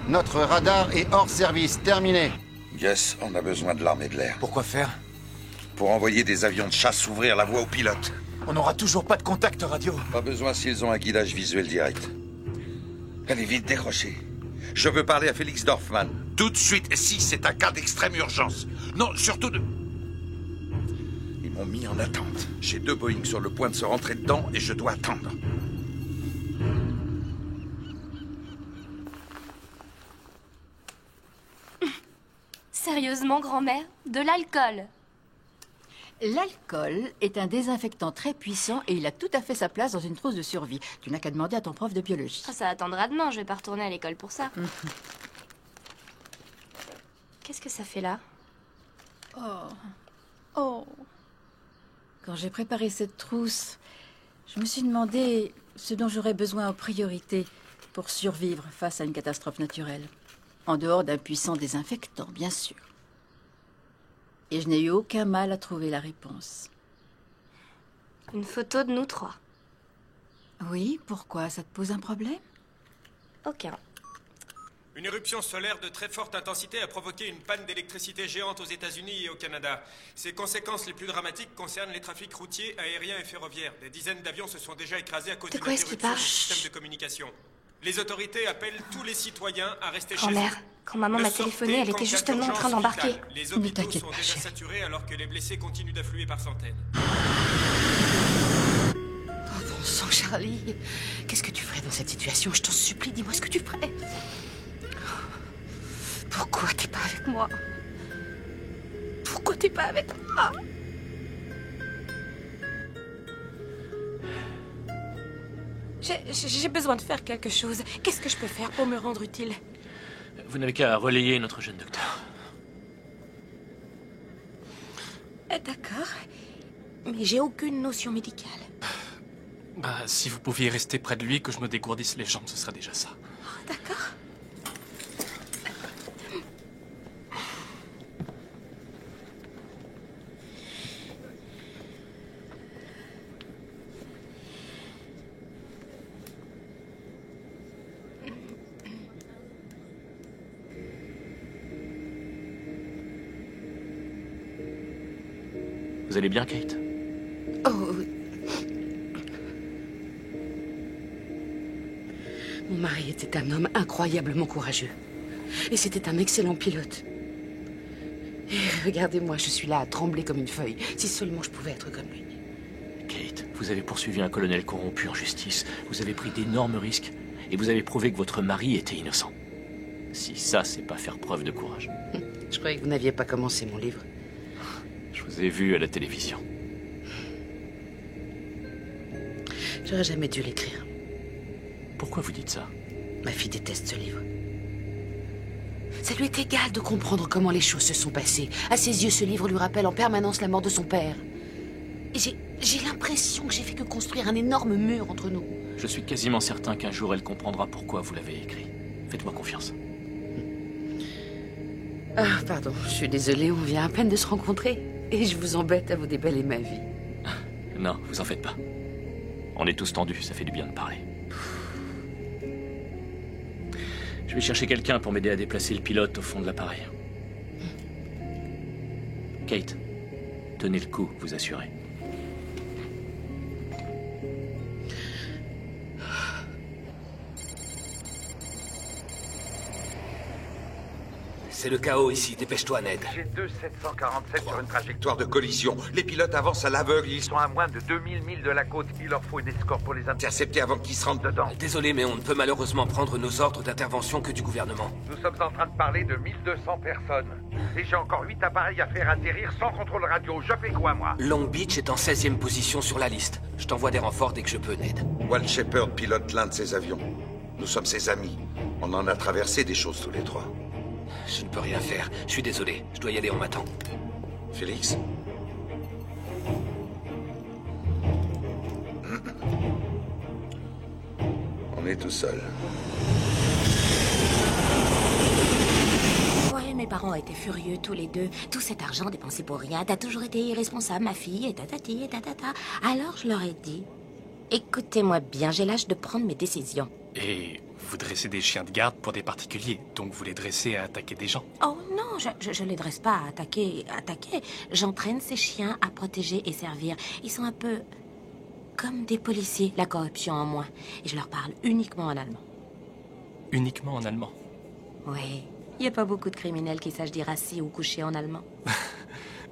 Notre radar est hors service. Terminé.
Yes, on a besoin de l'armée de l'air.
Pourquoi faire?
Pour envoyer des avions de chasse ouvrir la voie aux pilotes.
On n'aura toujours pas de contact radio.
Pas besoin s'ils ont un guidage visuel direct. Allez vite, décrochez. Je veux parler à Félix Dorfman. Tout de suite, si c'est un cas d'extrême urgence. Non, surtout de... Ils m'ont mis en attente. J'ai 2 Boeing sur le point de se rentrer dedans et je dois attendre.
Sérieusement, grand-mère? De l'alcool?
L'alcool est un désinfectant très puissant et il a tout à fait sa place dans une trousse de survie. Tu n'as qu'à demander à ton prof de biologie.
Ah, ça attendra demain, je vais pas retourner à l'école pour ça. Qu'est-ce que ça fait là?
Oh. Quand j'ai préparé cette trousse, je me suis demandé ce dont j'aurais besoin en priorité pour survivre face à une catastrophe naturelle. En dehors d'un puissant désinfectant, bien sûr. Et je n'ai eu aucun mal à trouver la réponse.
Une photo de nous 3.
Oui, pourquoi? Ça te pose un problème?
Aucun.
Une éruption solaire de très forte intensité a provoqué une panne d'électricité géante aux États-Unis et au Canada. Ses conséquences les plus dramatiques concernent les trafics routiers, aériens et ferroviaires. Des dizaines d'avions se sont déjà écrasés à cause d'une interruption du système de communication. Les autorités appellent tous les citoyens à rester chez eux.
Grand-mère, quand maman m'a téléphoné, elle était justement en train d'embarquer.
Les hôpitaux sont déjà saturés alors que les blessés continuent d'affluer par centaines.
Oh bon sang, Charlie. Qu'est-ce que tu ferais dans cette situation? Je t'en supplie, dis-moi ce que tu ferais. Pourquoi t'es pas avec moi? Pourquoi t'es pas avec moi?
J'ai besoin de faire quelque chose. Qu'est-ce que je peux faire pour me rendre utile?
Vous n'avez qu'à relayer notre jeune docteur.
D'accord. Mais j'ai aucune notion médicale.
Si vous pouviez rester près de lui, que je me dégourdisse les jambes, ce serait déjà ça.
D'accord.
Vous allez bien, Kate?
Oh, oui. Mon mari était un homme incroyablement courageux. Et c'était un excellent pilote. Et regardez-moi, je suis là à trembler comme une feuille. Si seulement je pouvais être comme lui.
Kate, vous avez poursuivi un colonel corrompu en justice. Vous avez pris d'énormes risques. Et vous avez prouvé que votre mari était innocent. Si ça, c'est pas faire preuve de courage.
Je croyais que vous n'aviez pas commencé mon livre.
Je vous ai vu à la télévision.
J'aurais jamais dû l'écrire.
Pourquoi vous dites ça?
Ma fille déteste ce livre. Ça lui est égal de comprendre comment les choses se sont passées. À ses yeux, ce livre lui rappelle en permanence la mort de son père. Et j'ai l'impression que j'ai fait que construire un énorme mur entre nous.
Je suis quasiment certain qu'un jour elle comprendra pourquoi vous l'avez écrit. Faites-moi confiance.
Ah, pardon, je suis désolée, on vient à peine de se rencontrer. Et je vous embête à vous déballer ma vie.
Non, vous en faites pas. On est tous tendus, ça fait du bien de parler. Je vais chercher quelqu'un pour m'aider à déplacer le pilote au fond de l'appareil. Kate, tenez le coup, vous assurez.
C'est le chaos ici, dépêche-toi, Ned.
J'ai 2747 sur une trajectoire de collision. Les pilotes avancent à l'aveugle, ils sont à moins de 2000 milles de la côte. Il leur faut une escorte pour les intercepter avant qu'ils se rentrent dedans.
Désolé, mais on ne peut malheureusement prendre nos ordres d'intervention que du gouvernement.
Nous sommes en train de parler de 1200 personnes. Et j'ai encore 8 appareils à faire atterrir sans contrôle radio. Je fais quoi, moi?
Long Beach est en 16e position sur la liste. Je t'envoie des renforts dès que je peux, Ned.
Walt Shepard pilote l'un de ses avions. Nous sommes ses amis. On en a traversé des choses tous les trois.
Je ne peux rien faire. Je suis désolé. Je dois y aller, on m'attend.
Félix? On est tout seul.
Ouais, mes parents étaient furieux tous les deux. Tout cet argent dépensé pour rien. T'as toujours été irresponsable, ma fille, et tatati, et tatata. Alors je leur ai dit, écoutez-moi bien, j'ai l'âge de prendre mes décisions.
Et vous dressez des chiens de garde pour des particuliers, donc vous les dressez à attaquer des gens?
Oh non, je les dresse pas à attaquer. J'entraîne ces chiens à protéger et servir. Ils sont un peu comme des policiers, la corruption en moins. Et je leur parle uniquement en allemand.
Uniquement en allemand?
Oui, il n'y a pas beaucoup de criminels qui sachent dire assis ou coucher en allemand.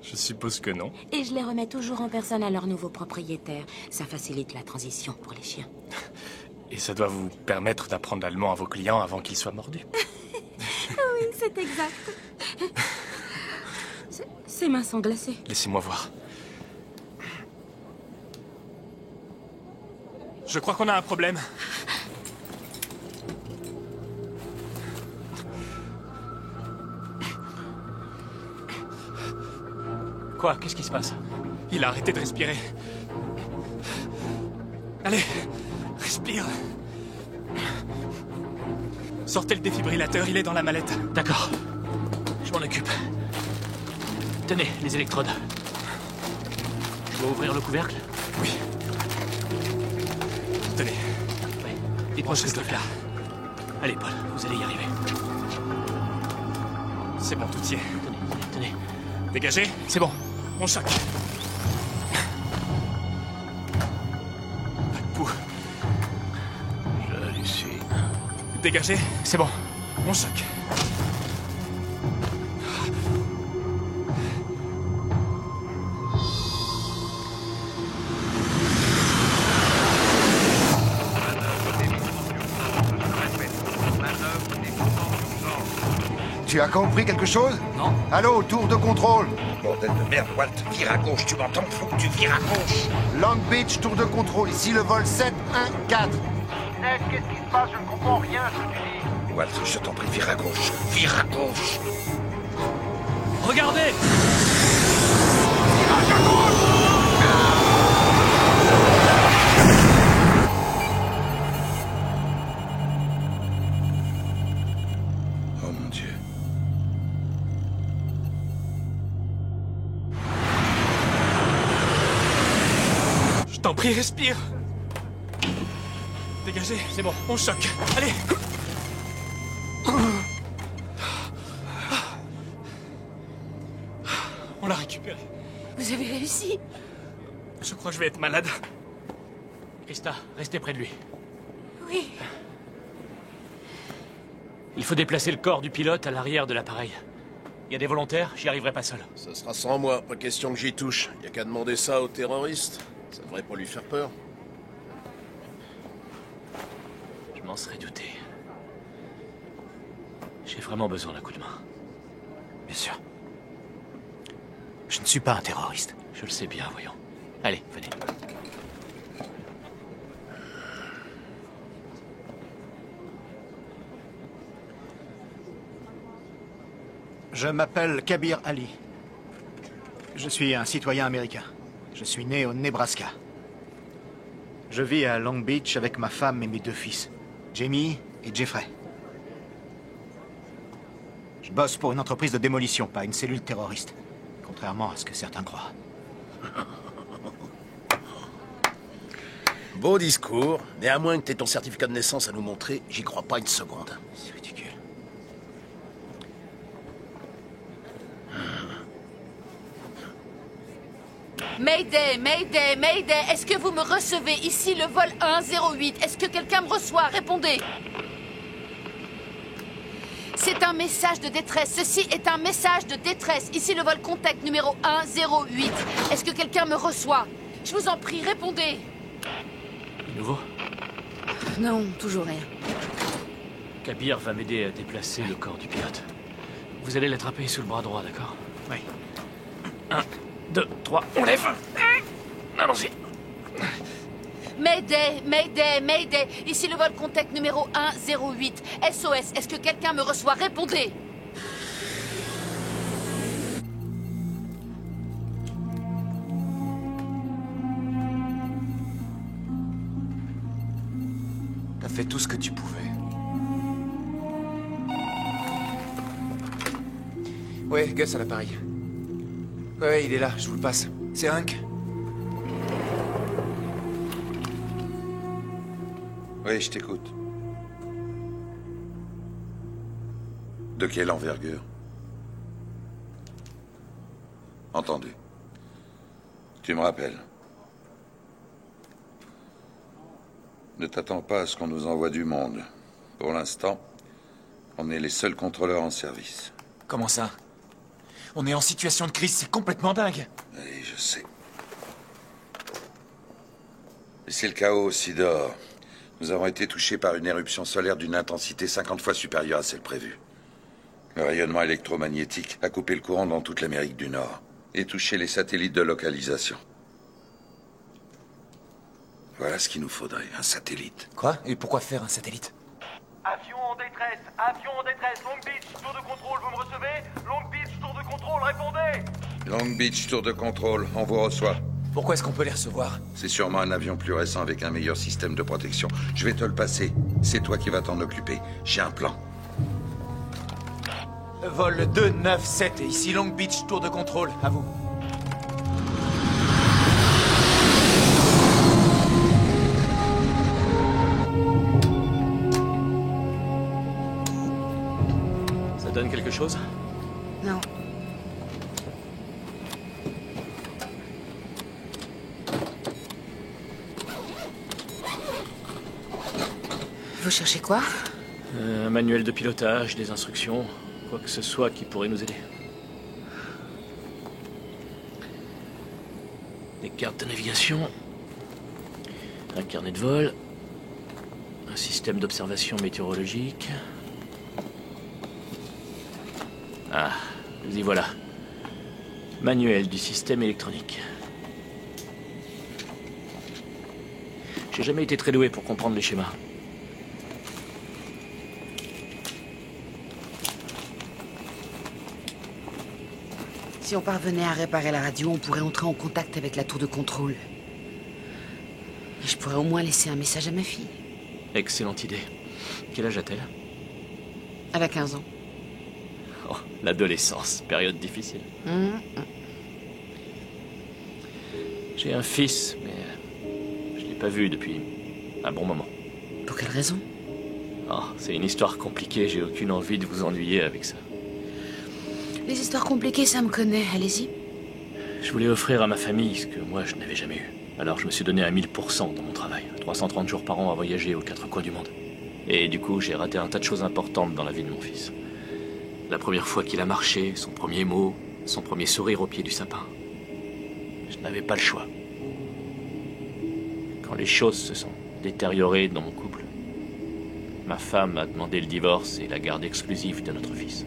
Je suppose que non.
Et je les remets toujours en personne à leur nouveau propriétaire. Ça facilite la transition pour les chiens.
Et ça doit vous permettre d'apprendre l'allemand à vos clients avant qu'ils soient mordus.
Oui, c'est exact. Ces mains sont glacées.
Laissez-moi voir. Je crois qu'on a un problème. Quoi? Qu'est-ce qui se passe? Il a arrêté de respirer. Allez, respire. Sortez le défibrillateur, il est dans la mallette.
D'accord. Je m'en occupe. Tenez, les électrodes. Je dois ouvrir le couvercle?
Oui. Tenez.
Oui. Dites-moi ce que je dois faire. Allez, Paul, vous allez y arriver.
C'est bon, tout y est.
Tenez.
Dégagez.
C'est bon.
On choque. Pas de pouls.
J'hallucine.
Dégagez.
C'est bon.
On choque.
Tu as compris quelque chose?
Non.
Allô, tour de contrôle.
Bordel de merde, Walt. Vire à gauche, tu m'entends? Faut que tu vires à gauche.
Long Beach, tour de contrôle. Ici le vol 714.
Ned, qu'est-ce qui se passe? Je ne comprends rien à ce que tu dis.
Walt, je t'en prie, vire à gauche. Vire à gauche.
Regardez!
Virage à gauche! Oh mon Dieu.
Je t'en prie, respire. Dégagez.
C'est bon.
On choque. Allez. On l'a récupéré.
Vous avez réussi?
Je crois que je vais être malade.
Krista, restez près de lui.
Oui.
Il faut déplacer le corps du pilote à l'arrière de l'appareil. Il y a des volontaires, j'y arriverai pas seul.
Ça sera sans moi, pas question que j'y touche. Y a qu'à demander ça aux terroristes. Ça devrait pas lui faire peur.
Je m'en serais douté. J'ai vraiment besoin d'un coup de main.
Bien sûr. Je ne suis pas un terroriste.
Je le sais bien, voyons. Allez, venez.
Je m'appelle Kabir Ali. Je suis un citoyen américain. Je suis né au Nebraska. Je vis à Long Beach avec ma femme et mes 2 fils, Jamie et Jeffrey. Je bosse pour une entreprise de démolition, pas une cellule terroriste. Contrairement à ce que certains croient.
Beau discours, mais à moins que t'aies ton certificat de naissance à nous montrer, j'y crois pas une seconde.
C'est ridicule.
Mayday, Mayday, Mayday, est-ce que vous me recevez? Ici le vol 108. Est-ce que quelqu'un me reçoit? Répondez. C'est un message de détresse. Ceci est un message de détresse. Ici le vol contact numéro 108. Est-ce que quelqu'un me reçoit? Je vous en prie, répondez.
Nouveau?
Non, toujours rien.
Kabir va m'aider à déplacer le corps du pilote. Vous allez l'attraper sous le bras droit, d'accord?
Oui.
1, 2, 3, on lève. Allons-y.
Mayday, Mayday, Mayday. Ici le vol contact numéro 108. SOS, est-ce que quelqu'un me reçoit? Répondez.
T'as fait tout ce que tu pouvais. Ouais, Gus à l'appareil. Ouais, il est là, je vous le passe. C'est Hank?
Oui, je t'écoute. De quelle envergure? Entendu. Tu me rappelles. Ne t'attends pas à ce qu'on nous envoie du monde. Pour l'instant, on est les seuls contrôleurs en service.
Comment ça? On est en situation de crise, c'est complètement dingue.
Oui, je sais. Et c'est le chaos aussi dehors. Nous avons été touchés par une éruption solaire d'une intensité 50 fois supérieure à celle prévue. Le rayonnement électromagnétique a coupé le courant dans toute l'Amérique du Nord et touché les satellites de localisation. Voilà ce qu'il nous faudrait, un satellite.
Quoi? Et pourquoi faire un satellite?
Avion en détresse, Long Beach, tour de contrôle, vous me recevez? Long Beach, tour de contrôle, répondez!
Long Beach, tour de contrôle, on vous reçoit.
Pourquoi est-ce qu'on peut les recevoir?
C'est sûrement un avion plus récent avec un meilleur système de protection. Je vais te le passer. C'est toi qui vas t'en occuper. J'ai un plan.
Vol 297, ici Long Beach, tour de contrôle, à vous.
Ça donne quelque chose?
Non. Vous cherchez quoi?
Un manuel de pilotage, des instructions, quoi que ce soit qui pourrait nous aider. Des cartes de navigation, un carnet de vol, un système d'observation météorologique. Ah, nous y voilà. Manuel du système électronique. J'ai jamais été très doué pour comprendre les schémas.
Si on parvenait à réparer la radio, on pourrait entrer en contact avec la tour de contrôle. Et je pourrais au moins laisser un message à ma fille.
Excellente idée. Quel âge a-t-elle?
Elle a 15 ans.
Oh, l'adolescence, période difficile. J'ai un fils, mais je l'ai pas vu depuis un bon moment.
Pour quelle raison?
Oh, c'est une histoire compliquée, j'ai aucune envie de vous ennuyer avec ça.
Les histoires compliquées, ça me connaît. Allez-y.
Je voulais offrir à ma famille ce que moi je n'avais jamais eu. Alors je me suis donné à 1000% dans mon travail. 330 jours par an à voyager aux 4 coins du monde. Et du coup, j'ai raté un tas de choses importantes dans la vie de mon fils. La première fois qu'il a marché, son premier mot, son premier sourire au pied du sapin. Je n'avais pas le choix. Quand les choses se sont détériorées dans mon couple, ma femme a demandé le divorce et la garde exclusive de notre fils.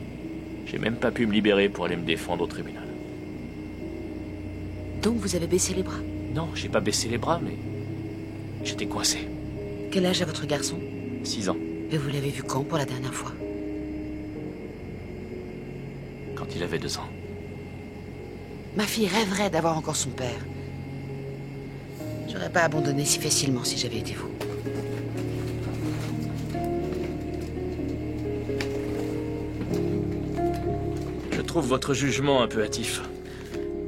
J'ai même pas pu me libérer pour aller me défendre au tribunal.
Donc vous avez baissé les bras?
Non, j'ai pas baissé les bras, mais j'étais coincé.
Quel âge a votre garçon?
6 ans.
Et vous l'avez vu quand pour la dernière fois?
Quand il avait 2 ans.
Ma fille rêverait d'avoir encore son père. J'aurais pas abandonné si facilement si j'avais été vous.
Je trouve votre jugement un peu hâtif.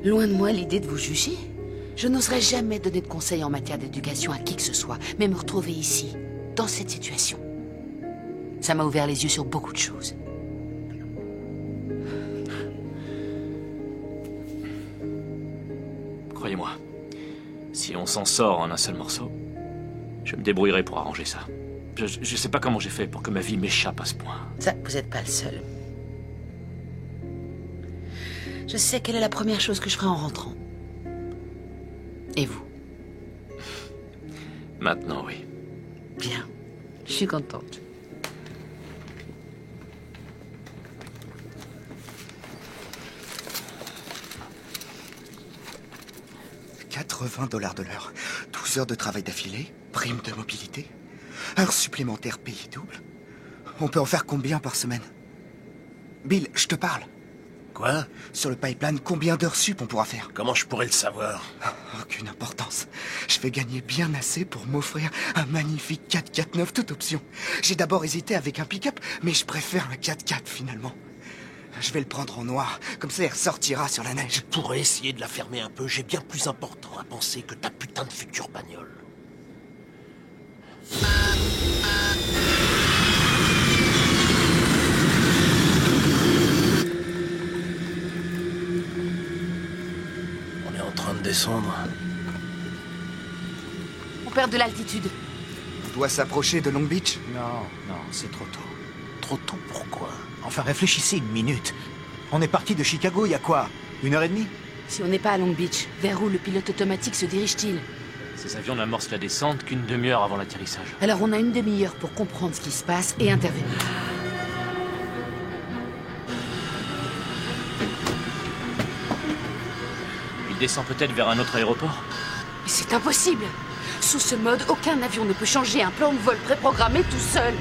Loin de moi l'idée de vous juger. Je n'oserais jamais donner de conseils en matière d'éducation à qui que ce soit, mais me retrouver ici, dans cette situation, ça m'a ouvert les yeux sur beaucoup de choses.
Croyez-moi, si on s'en sort en un seul morceau, je me débrouillerai pour arranger ça. Je sais pas comment j'ai fait pour que ma vie m'échappe à ce point.
Ça, vous n'êtes pas le seul. Je sais quelle est la première chose que je ferai en rentrant. Et vous?
Maintenant, oui.
Bien. Je suis contente.
$80 de l'heure. 12 heures de travail d'affilée, prime de mobilité, heures supplémentaires payées double. On peut en faire combien par semaine? Bill, je te parle.
Quoi?
Sur le pipeline, combien d'heures sup on pourra faire?
Comment je pourrais le savoir?
Aucune importance. Je vais gagner bien assez pour m'offrir un magnifique 4x4 neuf, toute option. J'ai d'abord hésité avec un pick-up, mais je préfère un 4x4 finalement. Je vais le prendre en noir, comme ça il ressortira sur la neige.
Je pourrais essayer de la fermer un peu, j'ai bien plus important à penser que ta putain de future bagnole. On est en train de descendre.
On perd de l'altitude.
On doit s'approcher de Long Beach?
Non, c'est trop tôt.
Trop tôt, pourquoi?
Enfin, réfléchissez une minute. On est parti de Chicago il y a quoi? 1h30?
Si on n'est pas à Long Beach, vers où le pilote automatique se dirige-t-il?
Ces avions n'amorcent la descente qu'une demi-heure avant l'atterrissage.
Alors on a une demi-heure pour comprendre ce qui se passe et intervenir.
Il descend peut-être vers un autre aéroport?
Mais c'est impossible! Sous ce mode, aucun avion ne peut changer un plan de vol préprogrammé tout seul.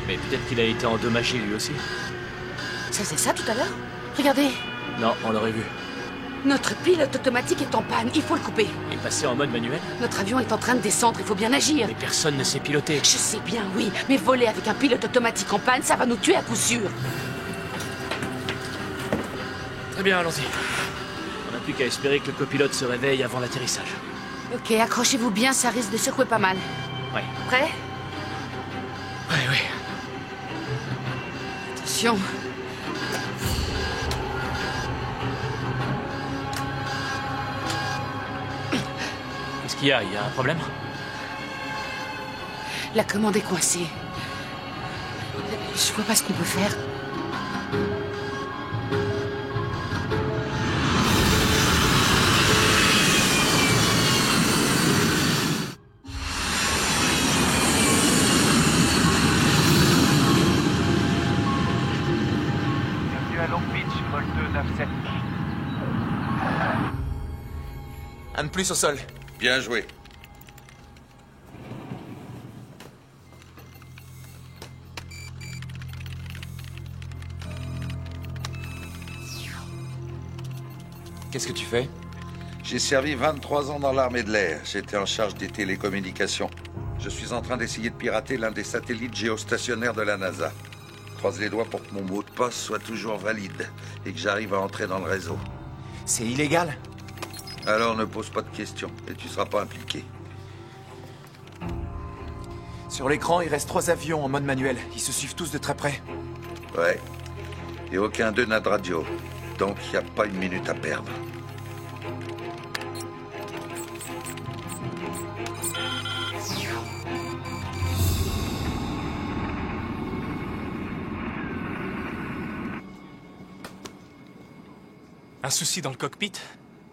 Mais peut-être qu'il a été endommagé lui aussi.
Ça faisait ça tout à l'heure? Regardez.
Non, on l'aurait vu.
Notre pilote automatique est en panne, il faut le couper.
Et passer en mode manuel?
Notre avion est en train de descendre, il faut bien agir.
Mais personne ne sait piloter.
Je sais bien, oui, mais voler avec un pilote automatique en panne, ça va nous tuer à coup sûr.
Très bien, allons-y. On n'a plus qu'à espérer que le copilote se réveille avant l'atterrissage.
Ok, accrochez-vous bien, ça risque de secouer pas mal.
Ouais.
Prêt?
Oui.
Attention.
Qu'est-ce qu'il y a? Il y a un problème?
La commande est coincée. Je vois pas ce qu'on peut faire.
Bienvenue à Long Beach, vol 297. Un de plus au sol.
Bien joué.
Qu'est-ce que tu fais?
J'ai servi 23 ans dans l'armée de l'air. J'étais en charge des télécommunications. Je suis en train d'essayer de pirater l'un des satellites géostationnaires de la NASA. Croise les doigts pour que mon mot de passe soit toujours valide et que j'arrive à entrer dans le réseau.
C'est illégal?
Alors ne pose pas de questions et tu seras pas impliqué.
Sur l'écran, il reste 3 avions en mode manuel. Ils se suivent tous de très près.
Ouais. Et aucun d'eux n'a de radio. Donc il n'y a pas une minute à perdre.
Un souci dans le cockpit?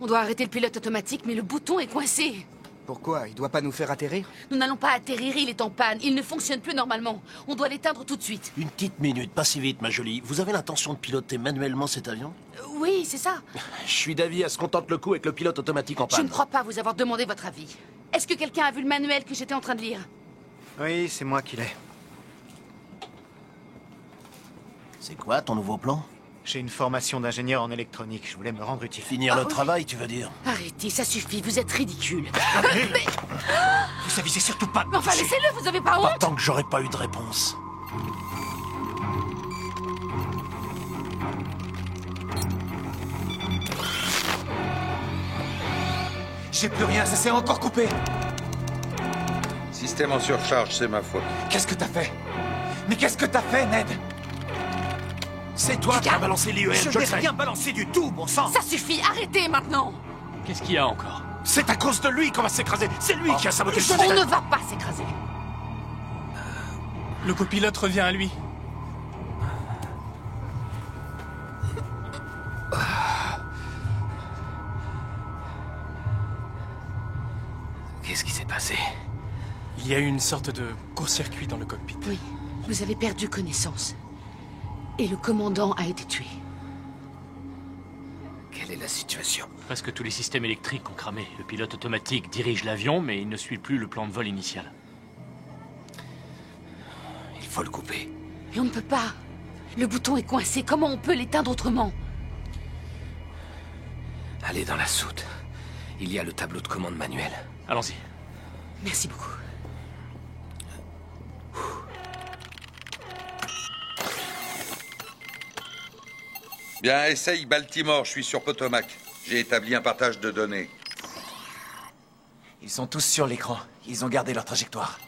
On doit arrêter le pilote automatique, mais le bouton est coincé.
Pourquoi? Il doit pas nous faire atterrir?
Nous n'allons pas atterrir, il est en panne. Il ne fonctionne plus normalement. On doit l'éteindre tout de suite.
Une petite minute, pas si vite, ma jolie. Vous avez l'intention de piloter manuellement cet avion?
Oui, c'est ça.
Je suis d'avis à ce qu'on tente le coup avec le pilote automatique en panne.
Je ne crois pas vous avoir demandé votre avis. Est-ce que quelqu'un a vu le manuel que j'étais en train de lire?
Oui, c'est moi qui l'ai.
C'est quoi ton nouveau plan?
J'ai une formation d'ingénieur en électronique. Je voulais me rendre utile.
Finir le travail, tu veux dire?
Arrêtez, ça suffit, vous êtes ridicule. Mais...
Vous avisez surtout pas.
Mais enfin, laissez-le, vous avez pas honte?
Pas tant que j'aurais pas eu de réponse.
J'ai plus rien, ça s'est encore coupé.
Système en surcharge, c'est ma faute.
Qu'est-ce que t'as fait? Mais qu'est-ce que t'as fait, Ned?
C'est toi qui as balancé l'IEM,
Je n'ai rien balancé du tout, bon sang.
Ça suffit, arrêtez maintenant.
Qu'est-ce qu'il y a encore?
C'est à cause de lui qu'on va s'écraser. C'est lui qui a saboté le
On
système.
ne va pas s'écraser.
Le copilote revient à lui.
Qu'est-ce qui s'est passé?
Il y a eu une sorte de court-circuit dans le cockpit.
Oui, vous avez perdu connaissance. Et le commandant a été tué.
Quelle est la situation?
Presque tous les systèmes électriques ont cramé. Le pilote automatique dirige l'avion, mais il ne suit plus le plan de vol initial.
Il faut le couper.
Mais on ne peut pas. Le bouton est coincé. Comment on peut l'éteindre autrement?
Allez dans la soute. Il y a le tableau de commande manuel.
Allons-y.
Merci beaucoup.
Bien, essaye Baltimore, je suis sur Potomac. J'ai établi un partage de données.
Ils sont tous sur l'écran. Ils ont gardé leur trajectoire.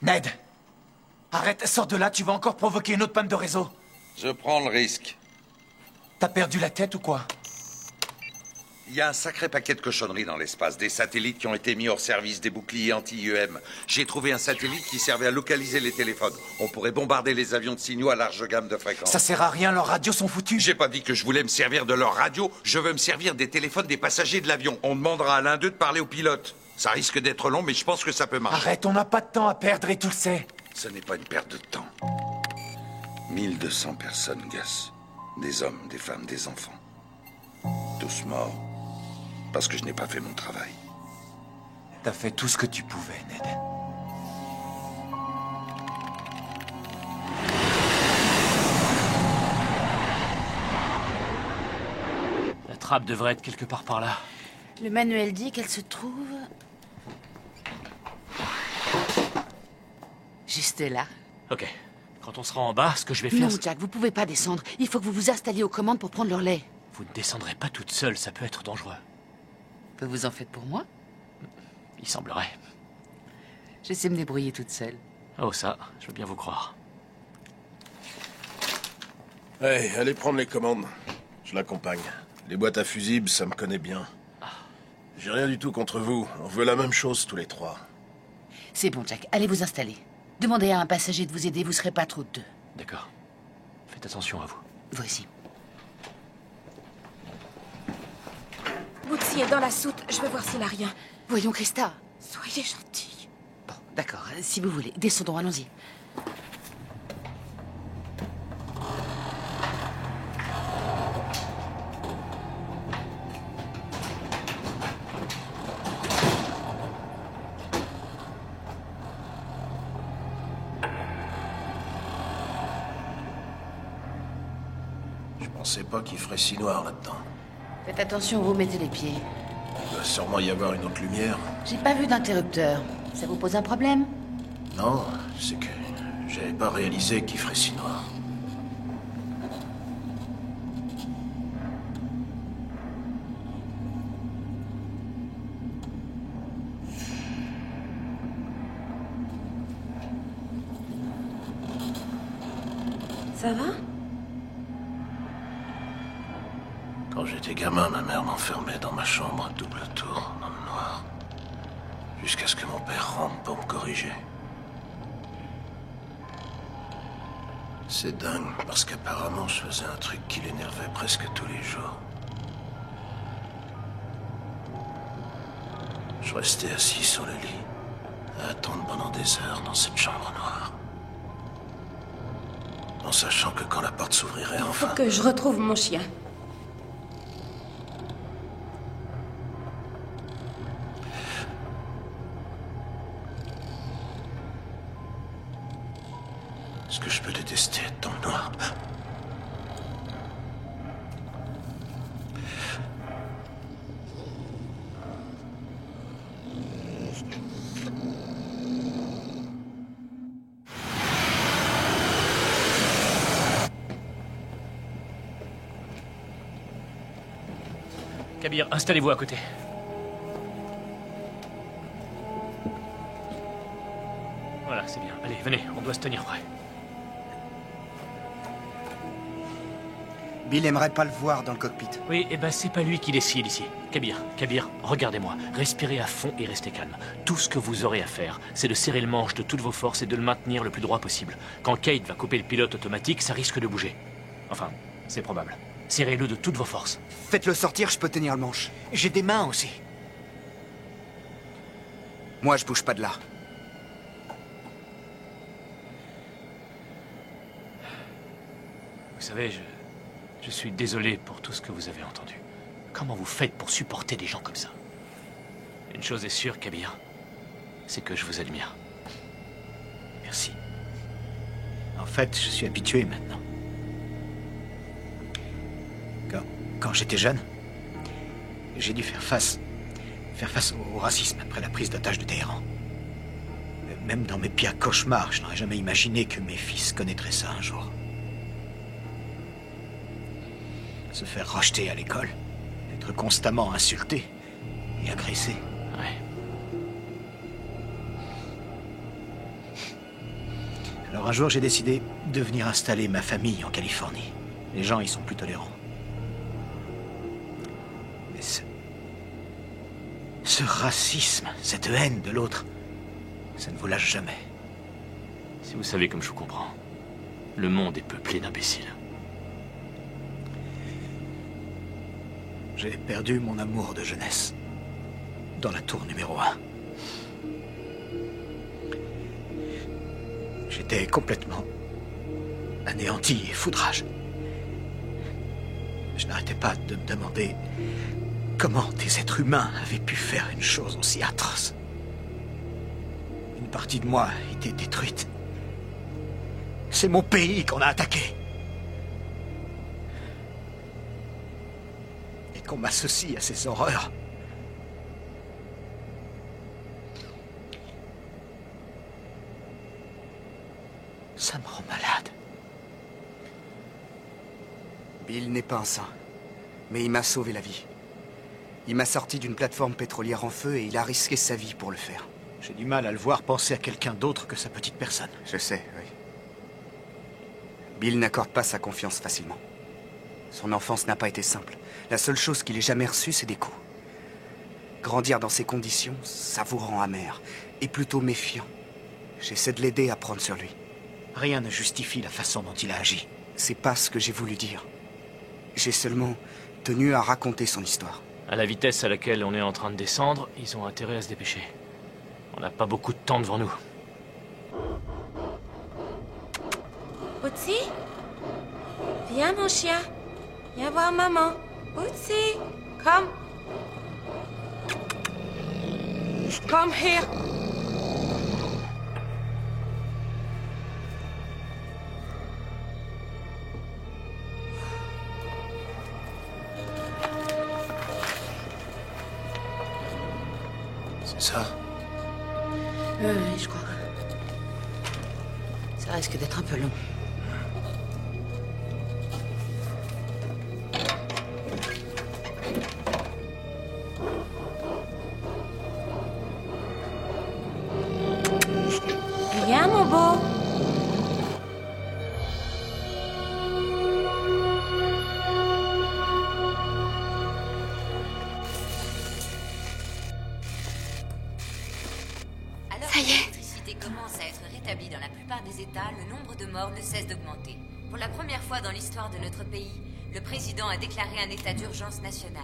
Ned! Arrête, sors de là, tu vas encore provoquer une autre panne de réseau.
Je prends le risque.
T'as perdu la tête ou quoi?
Il y a un sacré paquet de cochonneries dans l'espace. Des satellites qui ont été mis hors service, des boucliers anti-UM. J'ai trouvé un satellite qui servait à localiser les téléphones. On pourrait bombarder les avions de signaux à large gamme de fréquences.
Ça sert à rien, leurs radios sont foutues.
J'ai pas dit que je voulais me servir de leur radio. Je veux me servir des téléphones des passagers de l'avion. On demandera à l'un d'eux de parler au pilote. Ça risque d'être long, mais je pense que ça peut marcher.
Arrête, on n'a pas de temps à perdre et tu le sais.
Ce n'est pas une perte de temps. 1200 personnes, Gus. Des hommes, des femmes, des enfants. Tous morts. Parce que je n'ai pas fait mon travail.
T'as fait tout ce que tu pouvais, Ned.
La trappe devrait être quelque part par là.
Le manuel dit qu'elle se trouve... juste là.
Ok. Quand on sera en bas, ce que je vais faire...
Non, Jack, vous pouvez pas descendre. Il faut que vous vous installiez aux commandes pour prendre le relais.
Vous ne descendrez pas toute seule, ça peut être dangereux.
Que vous en faites pour moi?
Il semblerait.
Je sais me débrouiller toute seule.
Oh ça, je veux bien vous croire.
Hey, allez prendre les commandes. Je l'accompagne. Les boîtes à fusibles, ça me connaît bien. J'ai rien du tout contre vous. On veut la même chose tous les trois.
C'est bon, Jack. Allez vous installer. Demandez à un passager de vous aider, vous serez pas trop de deux.
D'accord. Faites attention à vous.
Voici.
Bootsy est dans la soute. Je vais voir s'il a rien.
Voyons, Krista.
Soyez gentille.
Bon, d'accord. Si vous voulez. Descendons, allons-y.
Je pensais pas qu'il ferait si noir là-dedans.
Faites attention où vous mettez les pieds.
Il doit sûrement y avoir une autre lumière.
J'ai pas vu d'interrupteur. Ça vous pose un problème?
Non, c'est que j'avais pas réalisé qu'il ferait si noir.
Ça va?
Quand j'étais gamin, ma mère m'enfermait dans ma chambre à double tour, dans le noir. Jusqu'à ce que mon père rentre pour me corriger. C'est dingue, parce qu'apparemment, je faisais un truc qui l'énervait presque tous les jours. Je restais assis sur le lit, à attendre pendant des heures dans cette chambre noire. En sachant que quand la porte s'ouvrirait enfin...
Faut que je retrouve mon chien.
Est-ce que je peux détester être dans le noir?
Kabir, installez-vous à côté. Voilà, c'est bien. Allez, venez, on doit se tenir prêt.
Bill aimerait pas le voir dans le cockpit.
Oui, et ben c'est pas lui qui décide ici. Kabir, regardez-moi. Respirez à fond et restez calme. Tout ce que vous aurez à faire, c'est de serrer le manche de toutes vos forces et de le maintenir le plus droit possible. Quand Kate va couper le pilote automatique, ça risque de bouger. Enfin, c'est probable. Serrez-le de toutes vos forces.
Faites-le sortir, je peux tenir le manche.
J'ai des mains aussi.
Moi, je bouge pas de là.
Vous savez, je suis désolé pour tout ce que vous avez entendu. Comment vous faites pour supporter des gens comme ça? Une chose est sûre, Kabir, c'est que je vous admire.
Merci. En fait, je suis habitué maintenant. Quand j'étais jeune, j'ai dû faire face au racisme après la prise d'otage de Téhéran. Même dans mes pires cauchemars, je n'aurais jamais imaginé que mes fils connaîtraient ça un jour. Se faire rejeter à l'école, être constamment insulté et agressé.
Ouais.
Alors un jour, j'ai décidé de venir installer ma famille en Californie. Les gens y sont plus tolérants. Mais ce racisme, cette haine de l'autre, ça ne vous lâche jamais.
Si vous savez comme je vous comprends, le monde est peuplé d'imbéciles.
J'ai perdu mon amour de jeunesse dans la tour numéro 1. J'étais complètement anéanti et foudrage. Je n'arrêtais pas de me demander comment des êtres humains avaient pu faire une chose aussi atroce. Une partie de moi était détruite. C'est mon pays qu'on a attaqué. Et qu'on m'associe à ces horreurs. Ça me rend malade.
Bill n'est pas un saint, mais il m'a sauvé la vie. Il m'a sorti d'une plateforme pétrolière en feu et il a risqué sa vie pour le faire.
J'ai du mal à le voir penser à quelqu'un d'autre que sa petite personne.
Je sais, oui. Bill n'accorde pas sa confiance facilement. Son enfance n'a pas été simple. La seule chose qu'il ait jamais reçue, c'est des coups. Grandir dans ces conditions, ça vous rend amer et plutôt méfiant. J'essaie de l'aider à prendre sur lui.
Rien ne justifie la façon dont il a agi.
C'est pas ce que j'ai voulu dire. J'ai seulement tenu à raconter son histoire.
À la vitesse à laquelle on est en train de descendre, ils ont intérêt à se dépêcher. On n'a pas beaucoup de temps devant nous.
Otzi? Viens, mon chien. Viens voir maman. Otzi, come. Come here.
C'est ça?
Oui, je crois. Ça risque d'être un peu long.
Viens, mon beau.
Alors que l'électricité commence à être rétablie dans la plupart des États, le nombre de morts ne cesse d'augmenter. Pour la première fois dans l'histoire de notre pays, le président a déclaré un état d'urgence national.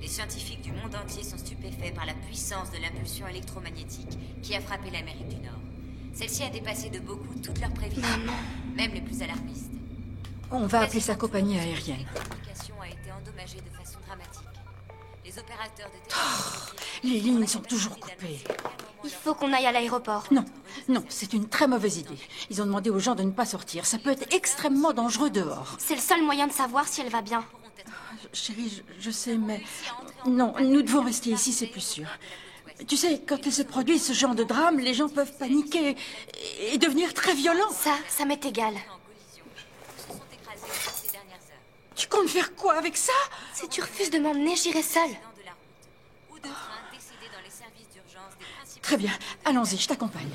Les scientifiques du monde entier sont stupéfaits par la puissance de l'impulsion électromagnétique qui a frappé l'Amérique du Nord. Celle-ci a dépassé de beaucoup toutes leurs prévisions, même les plus alarmistes.
On va appeler sa compagnie aérienne.
La communication a été endommagée de façon dramatique. Les opérateurs de
Les lignes sont toujours coupées.
Il faut qu'on aille à l'aéroport.
Non, c'est une très mauvaise idée. Ils ont demandé aux gens de ne pas sortir. Ça peut être extrêmement dangereux dehors.
C'est le seul moyen de savoir si elle va bien.
Chérie, je sais, mais... Non, nous devons rester ici, c'est plus sûr. Tu sais, quand il se produit ce genre de drame, les gens peuvent paniquer et devenir très violents.
Ça m'est égal.
Tu comptes faire quoi avec ça?
Si tu refuses de m'emmener, j'irai seule.
Très bien, allons-y, je t'accompagne.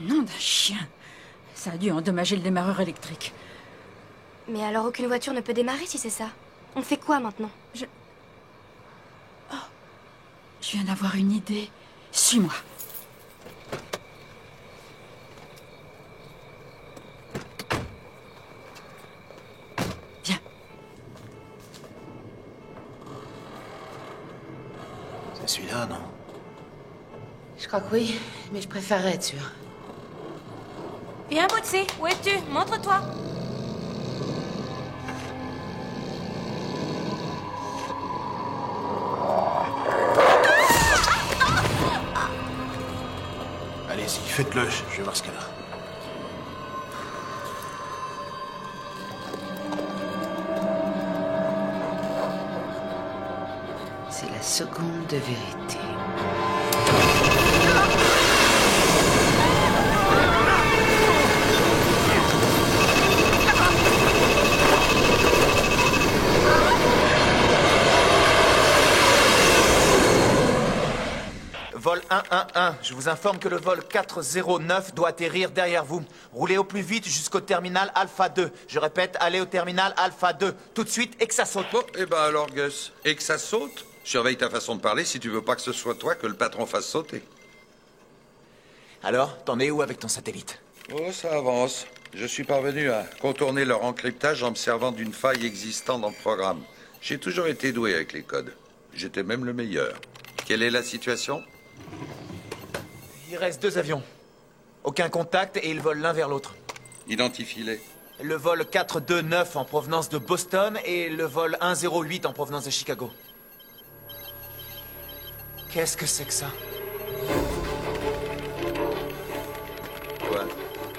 Nom d'un chien. Ça a dû endommager le démarreur électrique.
Mais alors aucune voiture ne peut démarrer si c'est ça. On fait quoi maintenant?
Je viens d'avoir une idée. Suis-moi. Viens.
C'est celui-là, non?
Je crois que oui, mais je préférerais être sûre.
Viens, Bootsy, où es-tu? Montre-toi.
Allez-y, faites-le, je vais voir ce qu'elle a.
C'est la seconde de vérité.
Vol 111, je vous informe que le vol 409 doit atterrir derrière vous. Roulez au plus vite jusqu'au terminal Alpha 2. Je répète, allez au terminal Alpha 2. Tout de suite, et que ça saute.
Bon, eh ben alors, Gus, et que ça saute? Surveille ta façon de parler si tu veux pas que ce soit toi que le patron fasse sauter.
Alors, t'en es où avec ton satellite?
Oh, ça avance. Je suis parvenu à contourner leur encryptage en me servant d'une faille existant dans le programme. J'ai toujours été doué avec les codes. J'étais même le meilleur. Quelle est la situation?
Il reste 2 avions. Aucun contact et ils volent l'un vers l'autre.
Identifie-les.
Le vol 429 en provenance de Boston et le vol 108 en provenance de Chicago. Qu'est-ce que c'est que ça?
Quoi?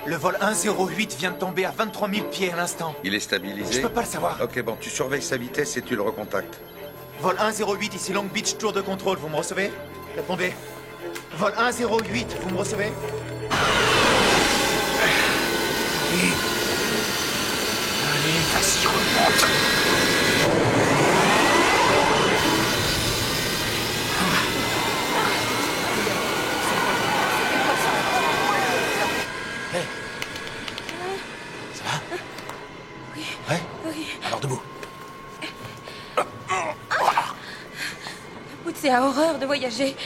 Le vol 108 vient de tomber à 23 000 pieds à l'instant.
Il est stabilisé?
Je peux pas le savoir.
Ok, bon, tu surveilles sa vitesse et tu le recontactes.
Vol 108, ici Long Beach, tour de contrôle, vous me recevez? Répondez. Vol 108, vous me recevez?
Allez, vas-y, remonte.
Hey. Ça va?
Oui.
Ouais?
Oui.
Alors debout.
Bootsy a horreur de voyager.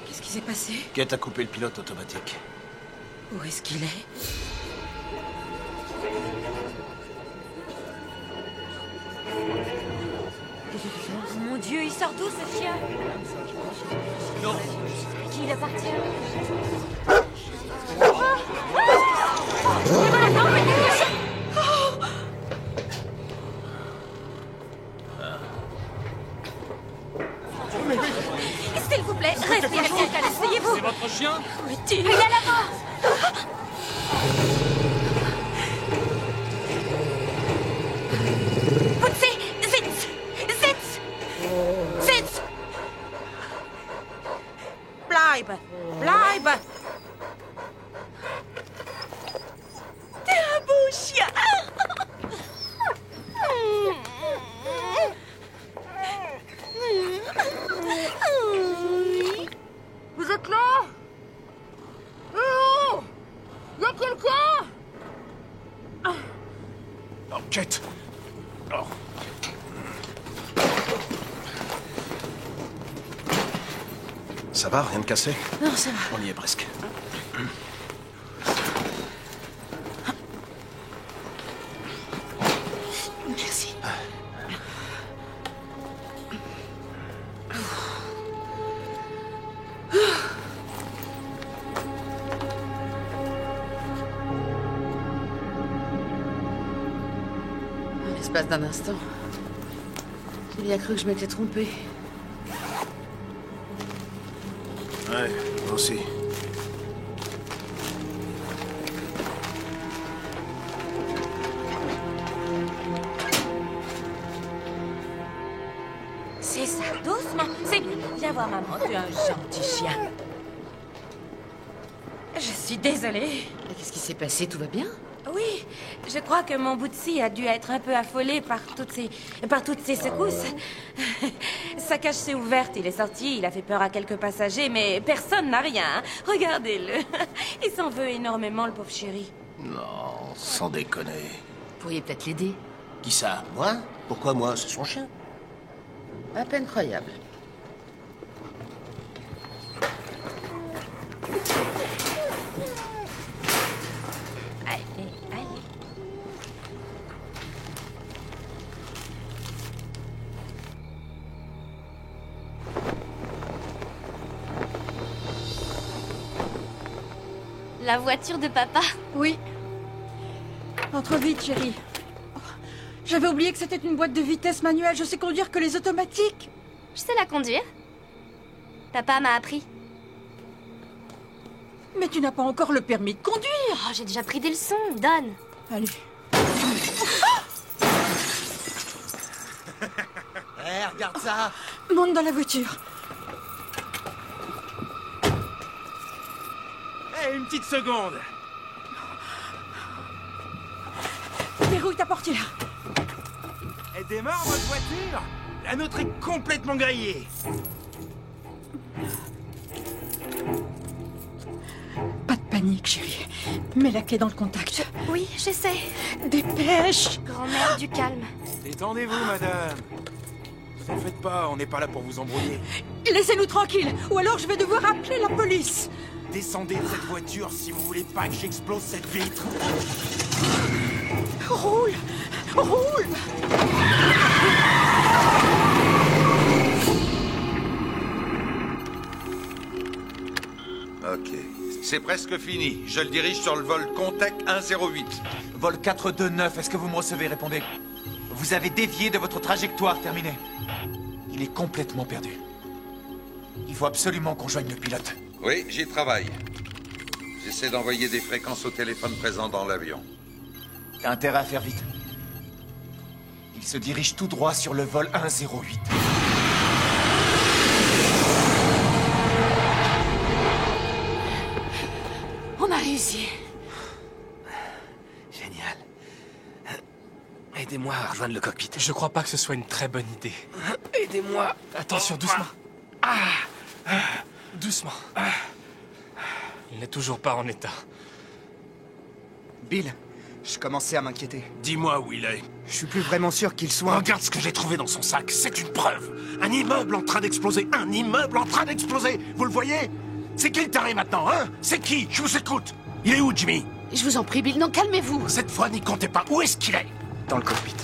Qu'est-ce qui s'est passé?
Kate a coupé le pilote automatique.
Où est-ce qu'il est?
Mon Dieu, il sort d'où ce chien?
Non.
Qui il appartient?
S'il vous plaît, restez à quelqu'un, asseyez-vous.
C'est votre chien?
Où est-il?
Il est là-bas.
Bootsy! Zitz! Zitz! Zitz!
Bleib! Bleib!
T'es un beau chien!
Vous êtes là? Oh! Y a quelqu'un?
Oh, Kate! Oh. Ça va, rien de cassé?
Non, ça va.
On y est presque.
Merci. En l'espace d'un instant, j'ai bien cru que je m'étais trompée.
Ouais, moi aussi.
C'est ça, doucement. C'est bien. Viens voir maman, tu es un gentil chien.
Je suis désolée.
Mais qu'est-ce qui s'est passé? Tout va bien?
Oui, je crois que mon bout de scie a dû être un peu affolé par toutes ces secousses. Sa cage s'est ouverte, il est sorti, il a fait peur à quelques passagers, mais personne n'a rien. Hein. Regardez-le. Il s'en veut énormément, le pauvre chéri.
Non, sans déconner.
Vous pourriez peut-être l'aider.
Qui ça? Moi? Pourquoi moi? C'est son chien.
À peine croyable.
Allez.
La voiture de papa?
Oui. Entre vite, chérie. Oh, j'avais oublié que c'était une boîte de vitesse manuelle. Je sais conduire que les automatiques.
Je sais la conduire. Papa m'a appris.
Mais tu n'as pas encore le permis de conduire.
Oh, j'ai déjà pris des leçons. Donne.
Allez.
Hé, regarde ça.
Monte dans la voiture.
Hé, une petite seconde.
Verrouille ta portière.
Elle démarre, votre voiture? La nôtre est complètement grillée.
Pas de panique, chérie. Mets la clé dans le contact.
Oui, j'essaie.
Dépêche.
Grand-mère, du calme.
Détendez-vous, madame. Vous en faites pas, on n'est pas là pour vous embrouiller.
Laissez-nous tranquilles, ou alors je vais devoir appeler la police.
Descendez de cette voiture si vous voulez pas que j'explose cette vitre.
Roule. Roule.
Ok. C'est presque fini. Je le dirige sur le vol Contact 108.
Vol 429, est-ce que vous me recevez? Répondez. Vous avez dévié de votre trajectoire, terminé. Il est complètement perdu. Il faut absolument qu'on joigne le pilote.
Oui, j'y travaille. J'essaie d'envoyer des fréquences au téléphone présent dans l'avion.
T'as intérêt à faire vite. Il se dirige tout droit sur le vol 108.
On a réussi.
Génial. Aidez-moi à rejoindre le cockpit.
Je crois pas que ce soit une très bonne idée.
Aidez-moi.
Attention, doucement. Doucement. Il n'est toujours pas en état.
Bill, je commençais à m'inquiéter.
Dis-moi où il est.
Je suis plus vraiment sûr qu'il soit...
Regarde ce que j'ai trouvé dans son sac. C'est une preuve. Un immeuble en train d'exploser. Un immeuble en train d'exploser. Vous le voyez? C'est qui le taré maintenant, hein? C'est qui? Je vous écoute. Il est où, Jimmy?
Je vous en prie, Bill, non, calmez-vous.
Cette fois, n'y comptez pas. Où est-ce qu'il est?
Dans le cockpit.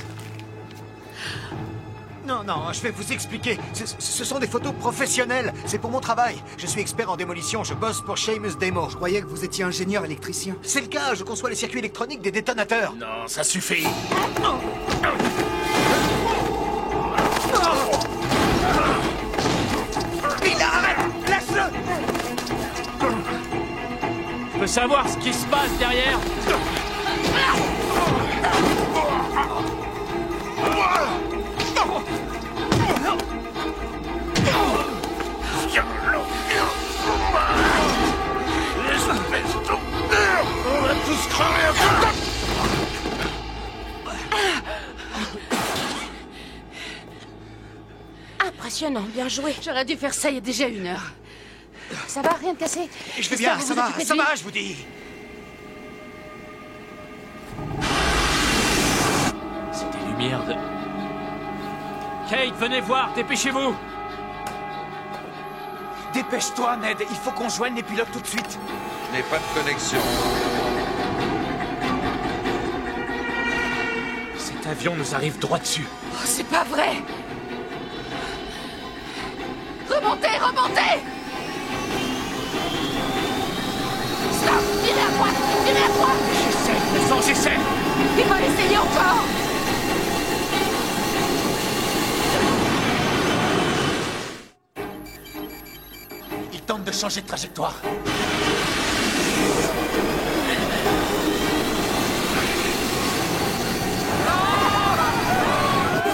Non, non, je vais vous expliquer. Ce sont des photos professionnelles. C'est pour mon travail. Je suis expert en démolition. Je bosse pour Seamus Demo. Je croyais que vous étiez ingénieur électricien. C'est le cas. Je conçois les circuits électroniques des détonateurs.
Non, ça suffit.
Bill, arrête! Laisse-le!
Je peux savoir ce qui se passe derrière?
On va tous crever un peu.
Impressionnant, bien joué.
J'aurais dû faire ça il y a déjà 1 heure. Ça va, rien de cassé?
Je vais bien, ça va, je vous dis.
C'est des lumières de... Kate, venez voir, dépêchez-vous!
Dépêche-toi, Ned. Il faut qu'on joigne les pilotes tout de suite.
Je n'ai pas de connexion.
Cet avion nous arrive droit dessus.
Oh, c'est pas vrai! Remontez, remontez! Stop! Virez à droite! Virez à droite!
J'essaie, mais sans j'essaie.
Il va l'essayer encore!
Il tente de changer de trajectoire.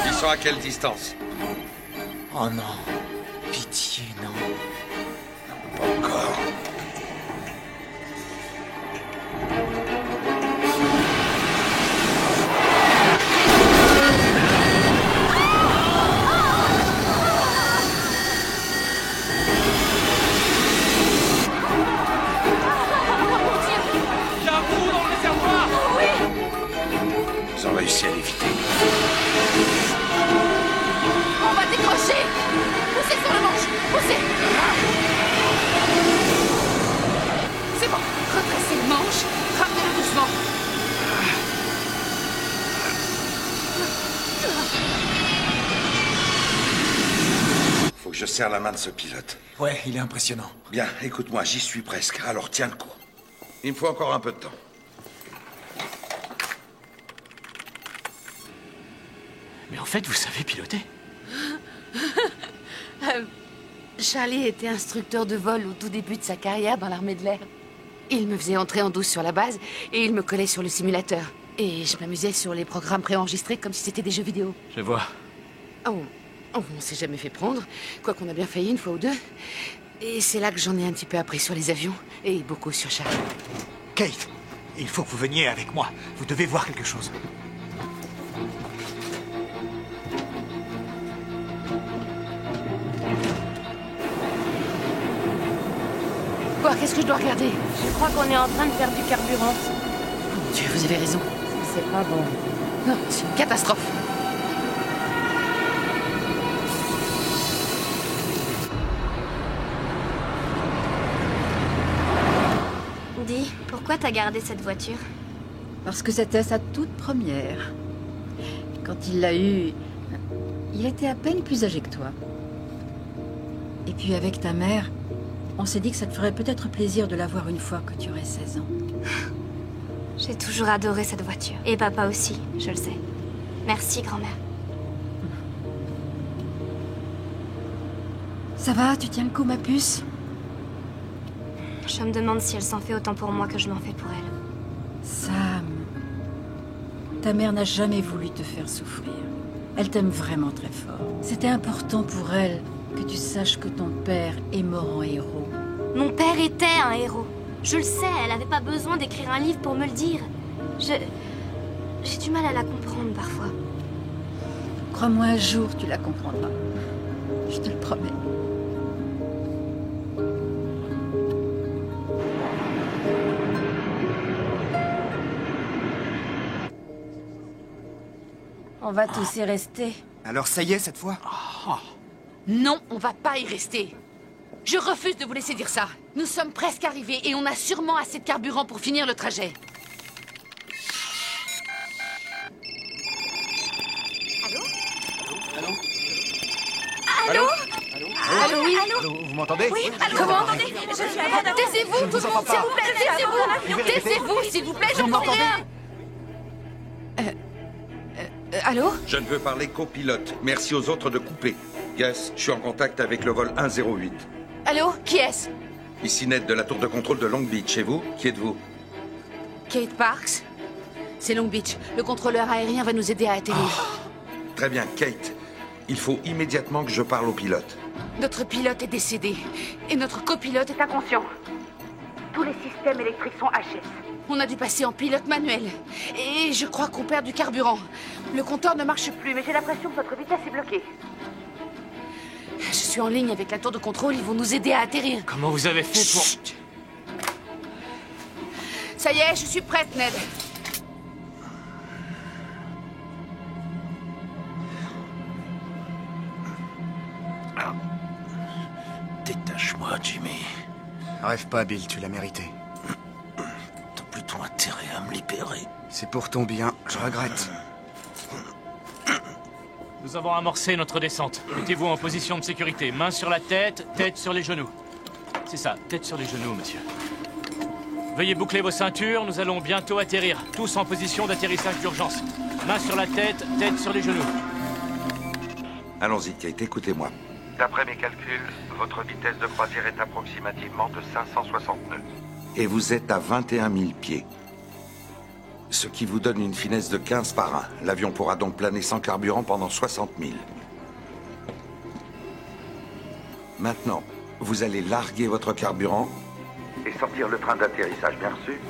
Ils sont à quelle distance?
Oh non. Pitié, non.
Pas encore. serre la main de ce pilote.
Ouais, il est impressionnant.
Bien, écoute-moi, j'y suis presque. Alors tiens le coup. Il me faut encore un peu de temps.
Mais en fait, vous savez piloter.
Charlie était instructeur de vol au tout début de sa carrière dans l'armée de l'air. Il me faisait entrer en douce sur la base et il me collait sur le simulateur. Et je m'amusais sur les programmes préenregistrés comme si c'était des jeux vidéo.
Je vois.
On s'est jamais fait prendre, quoi qu'on a bien failli une fois ou deux. Et c'est là que j'en ai un petit peu appris sur les avions et beaucoup sur Charlie.
Kate, il faut que vous veniez avec moi. Vous devez voir quelque chose.
Quoi? Qu'est-ce que je dois regarder?
Je crois qu'on est en train de perdre du carburant.
Mon Dieu, vous avez raison.
C'est pas bon.
Non, c'est une catastrophe.
Dis, pourquoi t'as gardé cette voiture?
Parce que c'était sa toute première. Quand il l'a eue, il était à peine plus âgé que toi. Et puis avec ta mère, on s'est dit que ça te ferait peut-être plaisir de la voir une fois que tu aurais 16 ans.
J'ai toujours adoré cette voiture. Et papa aussi, je le sais. Merci, grand-mère.
Ça va, tu tiens le coup, ma puce?
Je me demande si elle s'en fait autant pour moi que je m'en fais pour elle.
Sam, ta mère n'a jamais voulu te faire souffrir. Elle t'aime vraiment très fort. C'était important pour elle que tu saches que ton père est mort en héros.
Mon père était un héros. Je le sais, elle avait pas besoin d'écrire un livre pour me le dire. J'ai du mal à la comprendre parfois.
Crois-moi, un jour, tu la comprendras. Je te le promets.
On va tous y rester.
Alors ça y est, cette fois?
Non, on va pas y rester. Je refuse de vous laisser dire ça. Nous sommes presque arrivés et on a sûrement assez de carburant pour finir le trajet.
Allô?
Allô, oui?
Allô, vous m'entendez?
Oui, allô?
Comment?
Je suis à bord d'un...
Taisez-vous, tout le monde, s'il vous plaît, taisez-vous! Taisez-vous, s'il vous plaît, j'entends rien! Allô?
Je ne veux parler qu'au pilote. Merci aux autres de couper. Yes, je suis en contact avec le vol 108.
Allô? Qui est-ce?
Ici Ned de la tour de contrôle de Long Beach. Et vous? Qui êtes-vous?
Kate Parks? C'est Long Beach. Le contrôleur aérien va nous aider à atterrir.
Très bien, Kate. Il faut immédiatement que je parle au pilote.
Notre pilote est décédé. Et notre copilote est inconscient. Tous les systèmes électriques sont HS. On a dû passer en pilote manuel. Et je crois qu'on perd du carburant. Le compteur ne marche plus, mais j'ai l'impression que notre vitesse est bloquée. Je suis en ligne avec la tour de contrôle, ils vont nous aider à atterrir.
Comment vous avez fait pour...
Chut. Ça y est, je suis prête, Ned.
Détache-moi, Jimmy.
Rêve pas, Bill, tu l'as mérité.
T'as plutôt intérêt à me libérer.
C'est pour ton bien, je regrette.
Nous avons amorcé notre descente. Mettez-vous en position de sécurité. Main sur la tête, tête sur les genoux. C'est ça, tête sur les genoux, monsieur. Veuillez boucler vos ceintures, nous allons bientôt atterrir. Tous en position d'atterrissage d'urgence. Main sur la tête, tête sur les genoux.
Allons-y, Kate, écoutez-moi.
D'après mes calculs, votre vitesse de croisière est approximativement de 560 nœuds.
Et vous êtes à 21 000 pieds. Ce qui vous donne une finesse de 15 par 1. L'avion pourra donc planer sans carburant pendant 60 000. Maintenant, vous allez larguer votre carburant
Et sortir le train d'atterrissage, bien reçu?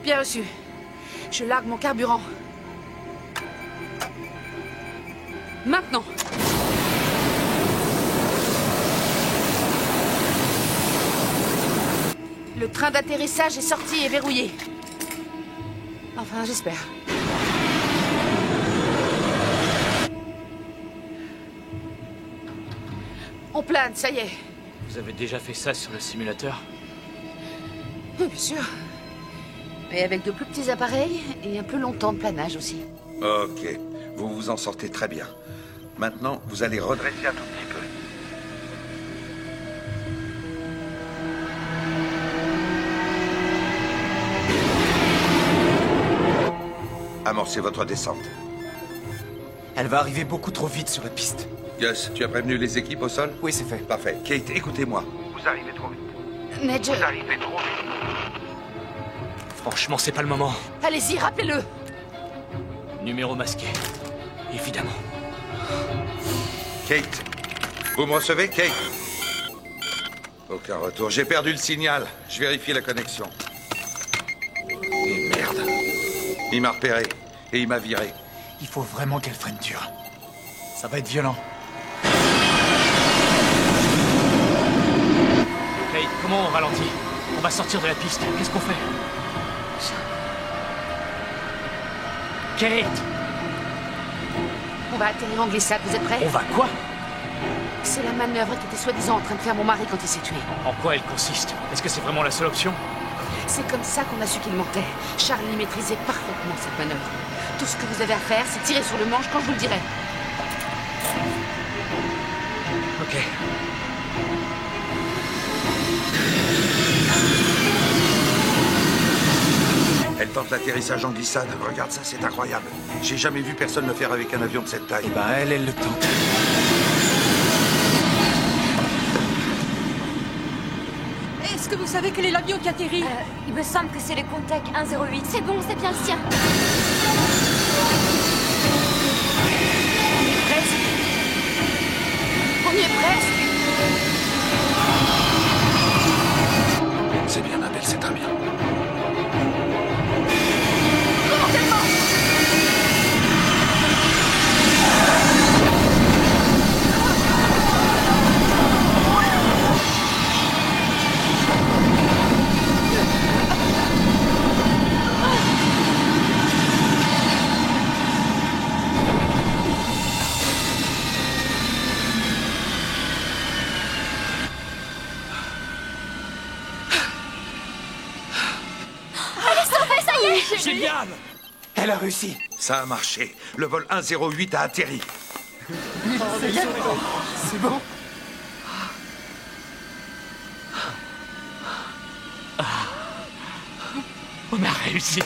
Bien reçu. Je largue mon carburant. Maintenant. Le train d'atterrissage est sorti et verrouillé. Enfin, j'espère. On plane, ça y est.
Vous avez déjà fait ça sur le simulateur?
Oui, bien sûr. Et avec de plus petits appareils et un peu longtemps de planage aussi.
Ok, vous vous en sortez très bien. Maintenant, vous allez redresser un tout petit peu. Amorcez votre descente.
Elle va arriver beaucoup trop vite sur la piste.
Gus, tu as prévenu les équipes au sol?
Oui, c'est fait.
Parfait. Kate, écoutez-moi.
Vous arrivez trop vite.
Ned,
Vous arrivez trop vite.
Franchement, c'est pas le moment.
Allez-y, rappelez-le.
Numéro masqué. Évidemment.
Kate, vous me recevez, Kate? Aucun retour. J'ai perdu le signal. Je vérifie la connexion. Et merde. Il m'a repéré. Et il m'a viré.
Il faut vraiment qu'elle freine dur. Ça va être violent.
Kate, comment on ralentit? On va sortir de la piste. Qu'est-ce qu'on fait? Kate!
On va atterrir en glissade, vous êtes prêts?
On va quoi?
C'est la manœuvre qui était soi-disant en train de faire mon mari quand il s'est tué.
En quoi elle consiste? Est-ce que c'est vraiment la seule option?
C'est comme ça qu'on a su qu'il mentait. Charlie maîtrisait parfaitement cette manœuvre. Tout ce que vous avez à faire, c'est tirer sur le manche quand je vous le dirai.
Ok.
Elle tente l'atterrissage en glissade. Regarde ça, c'est incroyable. J'ai jamais vu personne le faire avec un avion de cette taille.
Eh ben, elle le tente.
Est-ce que vous savez quel est l'avion qui atterrit?
Il me semble que c'est les Contec 108. C'est bon, c'est bien le sien.
Presque. On y est presque.
C'est bien, ma belle, c'est très bien.
Génial!
Elle a réussi.
Ça a marché. Le vol 108 a atterri.
C'est bon.
On a réussi.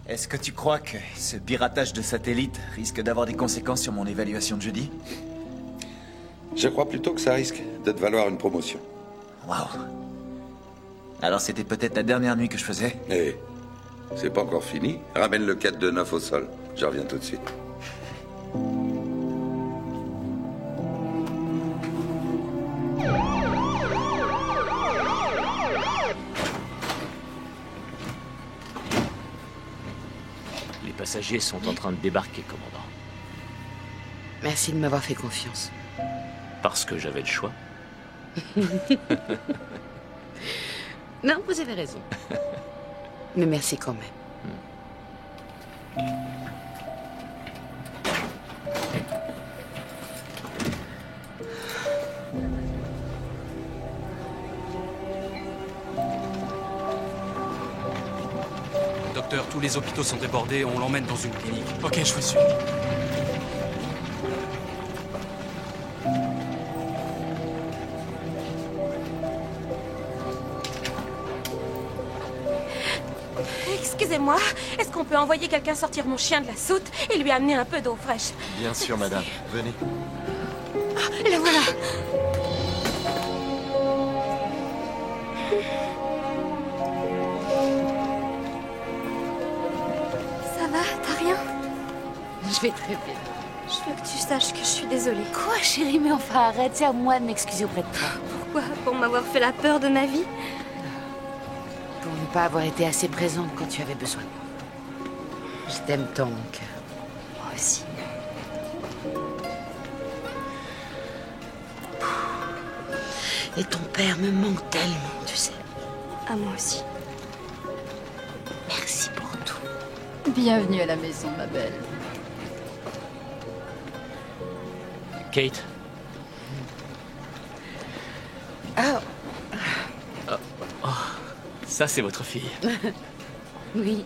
Est-ce que tu crois que ce piratage de satellite risque d'avoir des conséquences sur mon évaluation de jeudi?
Je crois plutôt que ça risque de te valoir une promotion.
Waouh. Alors c'était peut-être la dernière nuit que je faisais?
Eh, c'est pas encore fini. Ramène le 429 au sol. Je reviens tout de suite.
Les passagers sont en train de débarquer, commandant.
Merci de m'avoir fait confiance.
Parce que j'avais le choix.
Non, vous avez raison. Mais merci quand même.
Docteur, tous les hôpitaux sont débordés, on l'emmène dans une clinique.
Ok, je vous suis.
Excusez-moi, est-ce qu'on peut envoyer quelqu'un sortir mon chien de la soute et lui amener un peu d'eau fraîche?
Bien sûr, madame. Venez.
Et la voilà.
Ça va, t'as rien?
Je vais très bien.
Je veux que tu saches que je suis désolée.
Quoi, chérie? Mais enfin, arrête, c'est à moi de m'excuser auprès de toi.
Pourquoi? Pour m'avoir fait la peur de ma vie?
Pour ne pas avoir été assez présente quand tu avais besoin de moi. Je t'aime tant, mon cœur.
Moi aussi.
Et ton père me manque tellement, tu sais.
À moi aussi.
Merci pour tout.
Bienvenue à la maison, ma belle.
Kate?
Ah.
Oh, ça, c'est votre fille.
Oui.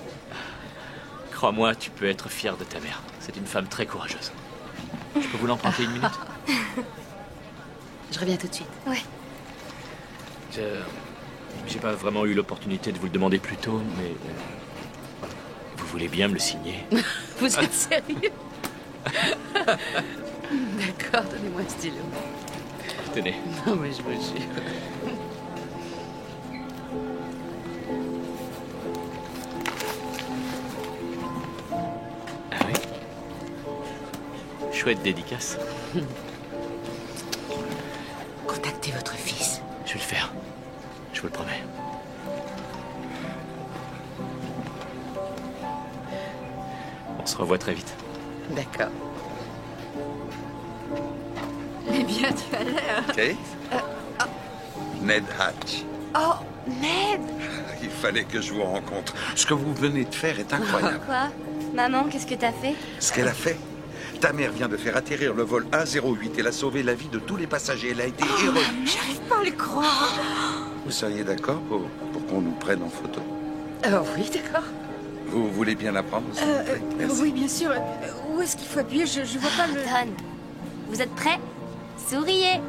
Crois-moi, tu peux être fier de ta mère. C'est une femme très courageuse. Je peux vous l'emprunter une minute?
Je reviens tout de suite.
Ouais.
J'ai pas vraiment eu l'opportunité de vous le demander plus tôt, mais voulez bien me le signer?
Vous êtes sérieux? D'accord, donnez-moi un stylo.
Tenez.
Non, mais je vous jure.
Ah oui? Chouette dédicace.
Contactez votre fils.
Je vais le faire. Je vous le promets. On se revoit très vite.
D'accord.
Eh bien, tu as l'air...
Kate Ned Hatch.
Oh, Ned!
Il fallait que je vous rencontre. Ce que vous venez de faire est incroyable.
Quoi? Maman, qu'est-ce que t'as fait?
Ce qu'elle a fait. Ta mère vient de faire atterrir le vol 108. Elle a sauvé la vie de tous les passagers. Elle a été héroïque.
J'arrive pas à le croire.
Vous seriez d'accord pour qu'on nous prenne en photo?
Oui, d'accord.
Vous voulez bien la prendre, s'il vous plaît? Merci.
Oui, bien sûr. Où est-ce qu'il faut appuyer? Je vois pas le...
Anton, vous êtes prêts? Souriez!